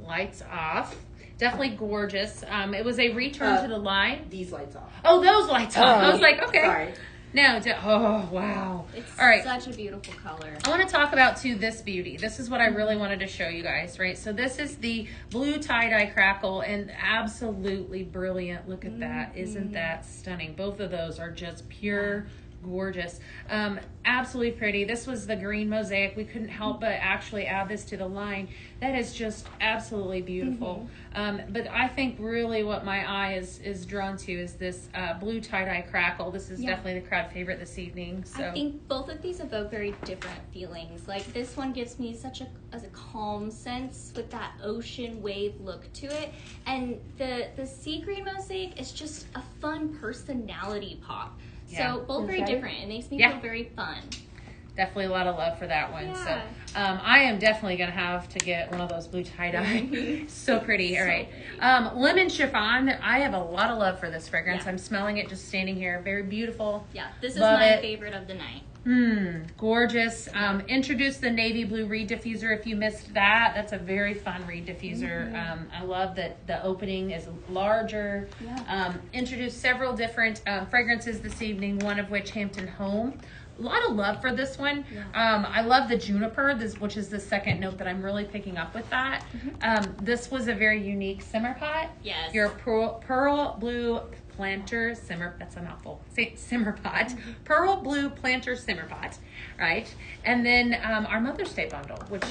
[SPEAKER 1] Lights off. Definitely gorgeous. It was a return to the line.
[SPEAKER 5] These lights off.
[SPEAKER 1] Oh, those lights off. I was like, okay.
[SPEAKER 5] Sorry.
[SPEAKER 1] Now, oh, wow.
[SPEAKER 2] It's
[SPEAKER 1] All right.
[SPEAKER 2] such a beautiful color.
[SPEAKER 1] I want to talk about, too, this beauty. This is what I really wanted to show you guys, right? So this is the blue tie-dye crackle, and absolutely brilliant. Look at that. Isn't that stunning? Both of those are just pure gorgeous. Absolutely pretty. This was the green mosaic. We couldn't help but actually add this to the line. That is just absolutely beautiful. But I think really what my eye is drawn to is this blue tie-dye crackle. This is definitely the crowd favorite this evening. So
[SPEAKER 2] I think both of these evoke very different feelings. Like this one gives me such a calm sense with that ocean wave look to it, and the sea green mosaic is just a fun personality pop.
[SPEAKER 1] Yeah.
[SPEAKER 2] So both very different. It makes me feel very fun.
[SPEAKER 1] Definitely a lot of love for that one.
[SPEAKER 2] Yeah.
[SPEAKER 1] So I am definitely going to have to get one of those blue tie-dye. So pretty. All right. Lemon chiffon. I have a lot of love for this fragrance. I'm smelling it just standing here. Very beautiful.
[SPEAKER 2] Yeah, this is
[SPEAKER 1] Love
[SPEAKER 2] my
[SPEAKER 1] it.
[SPEAKER 2] favorite of the night.
[SPEAKER 1] Gorgeous. Introduce the navy blue reed diffuser. If you missed that, that's a very fun reed diffuser. I love that the opening is larger. Introduce several different fragrances this evening, one of which Hampton Home. A lot of love for this one. I love the juniper, which is the second note that I'm really picking up with that. This was a very unique simmer pot.
[SPEAKER 2] Yes.
[SPEAKER 1] Your pearl blue planter simmer, that's a mouthful, simmer pot. Pearl blue planter simmer pot, right? And then our Mother's Day bundle, which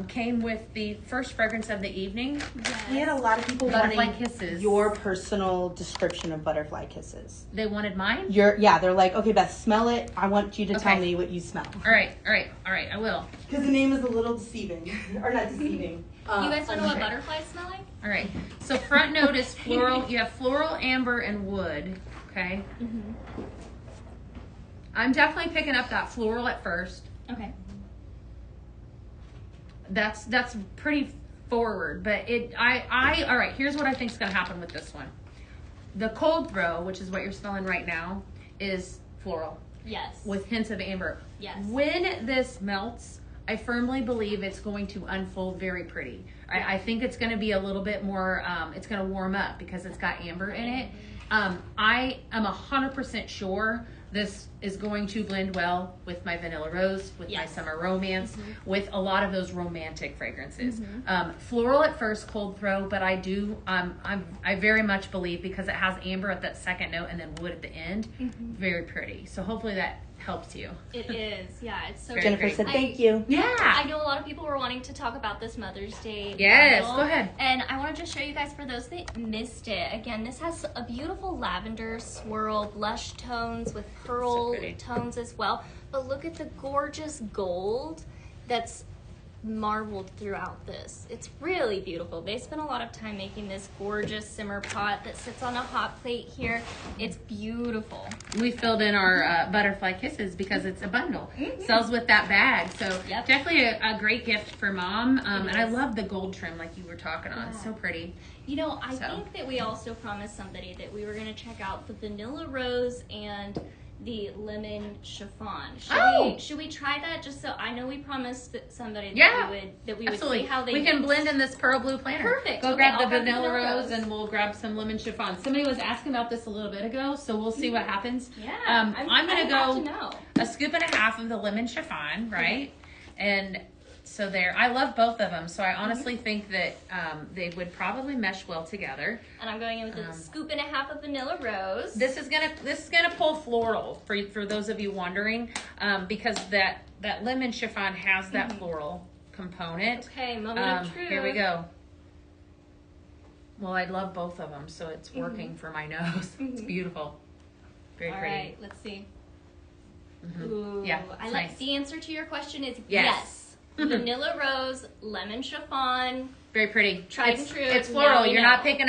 [SPEAKER 1] came with the first fragrance of the evening.
[SPEAKER 3] We had a lot of people
[SPEAKER 1] Butterfly
[SPEAKER 3] wanting
[SPEAKER 1] kisses.
[SPEAKER 3] your personal description of butterfly kisses.
[SPEAKER 1] They wanted mine?
[SPEAKER 3] They're like, okay, Beth, smell it. I want you to tell
[SPEAKER 1] Okay.
[SPEAKER 3] me what you smell.
[SPEAKER 1] All right, I will.
[SPEAKER 3] Because the name is a little deceiving. Or not deceiving.
[SPEAKER 2] You guys don't know what butterflies smell like?
[SPEAKER 1] All right. So front note is floral. You have floral, amber, and wood. Okay. I'm definitely picking up that floral at first.
[SPEAKER 2] Okay.
[SPEAKER 1] That's pretty forward, but all right, here's what I think is going to happen with this one. The cold throw, which is what you're smelling right now, is floral
[SPEAKER 2] Yes.
[SPEAKER 1] with hints of amber.
[SPEAKER 2] Yes.
[SPEAKER 1] When this melts, I firmly believe it's going to unfold very pretty. I think it's going to be a little bit more, it's going to warm up because it's got amber in it. I am 100% sure this is going to blend well with my Vanilla Rose, with my Summer Romance, with a lot of those romantic fragrances. Floral at first, cold throw, but I very much believe, because it has amber at that second note and then wood at the end, very pretty. So hopefully that helps you.
[SPEAKER 2] It is. Yeah, it's so
[SPEAKER 1] Very
[SPEAKER 3] Jennifer
[SPEAKER 1] great.
[SPEAKER 3] said thank you.
[SPEAKER 2] I know a lot of people were wanting to talk about this Mother's Day
[SPEAKER 1] Yes,
[SPEAKER 2] bundle,
[SPEAKER 1] go ahead.
[SPEAKER 2] And I want to just show you guys, for those that missed it, again, this has a beautiful lavender swirl blush tones with pearl
[SPEAKER 1] pretty.
[SPEAKER 2] tones as well. But look at the gorgeous gold that's marbled throughout this. It's really beautiful. They spent a lot of time making this gorgeous simmer pot that sits on a hot plate here. It's beautiful.
[SPEAKER 1] We filled in our butterfly kisses because it's a bundle. Sells with that bag. So definitely a great gift for mom. And I love the gold trim like you were talking on. So pretty.
[SPEAKER 2] You know, I think that we also promised somebody that we were going to check out the Vanilla Rose and the lemon chiffon. Should we try that? Just so I know we promised that somebody that we would see how they.
[SPEAKER 1] We can blend in this pearl blue planter.
[SPEAKER 2] Perfect.
[SPEAKER 1] Go
[SPEAKER 2] Okay,
[SPEAKER 1] grab
[SPEAKER 2] I'll
[SPEAKER 1] the
[SPEAKER 2] grab the
[SPEAKER 1] vanilla
[SPEAKER 2] Vanilla
[SPEAKER 1] rose
[SPEAKER 2] Rose.
[SPEAKER 1] and we'll grab some lemon chiffon. Somebody was asking about this a little bit ago, so we'll see what happens.
[SPEAKER 2] Yeah.
[SPEAKER 1] I'm gonna
[SPEAKER 2] I'd
[SPEAKER 1] go
[SPEAKER 2] have to know.
[SPEAKER 1] a scoop and a half of the lemon chiffon, right? And so there, I love both of them. So I honestly think that they would probably mesh well together.
[SPEAKER 2] And I'm going in with a scoop and a half of Vanilla Rose.
[SPEAKER 1] This is gonna pull floral for those of you wondering, because that lemon chiffon has that floral component.
[SPEAKER 2] Okay, moment of truth.
[SPEAKER 1] Here we go. Well, I love both of them, so it's working for my nose. It's beautiful, very
[SPEAKER 2] All
[SPEAKER 1] pretty.
[SPEAKER 2] right, let's see. Ooh,
[SPEAKER 1] Yeah,
[SPEAKER 2] I
[SPEAKER 1] it's
[SPEAKER 2] like
[SPEAKER 1] nice.
[SPEAKER 2] the answer to your question is
[SPEAKER 1] Yes.
[SPEAKER 2] vanilla rose, lemon chiffon.
[SPEAKER 1] Very pretty.
[SPEAKER 2] Tried and true.
[SPEAKER 1] It's floral. I'm not picking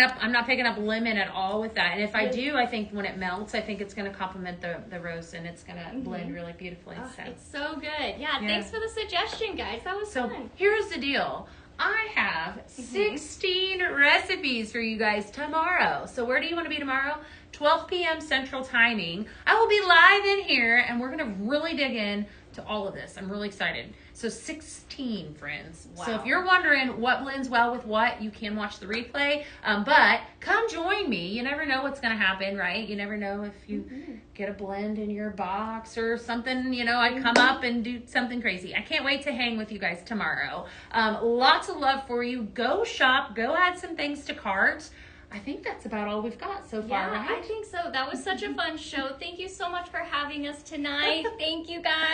[SPEAKER 1] up lemon at all with that. And if I do, I think when it melts, I think it's going to complement the rose and it's going to blend really beautifully.
[SPEAKER 2] Oh,
[SPEAKER 1] so.
[SPEAKER 2] it's so good. Yeah, thanks for the suggestion, guys. That was fun.
[SPEAKER 1] Here's the deal. I have 16 recipes for you guys tomorrow. So where do you want to be tomorrow? 12 p.m. Central Timing. I will be live in here, and we're going to really dig in to all of this. I'm really excited. So 16, friends.
[SPEAKER 2] Wow.
[SPEAKER 1] So if you're wondering what blends well with what, you can watch the replay. But come join me. You never know what's going to happen, right? You never know if you get a blend in your box or something, I come up and do something crazy. I can't wait to hang with you guys tomorrow. Lots of love for you. Go shop. Go add some things to cart. I think that's about all we've got so far, right?
[SPEAKER 2] I think so. That was such a fun show. Thank you so much for having us tonight. Thank you, guys.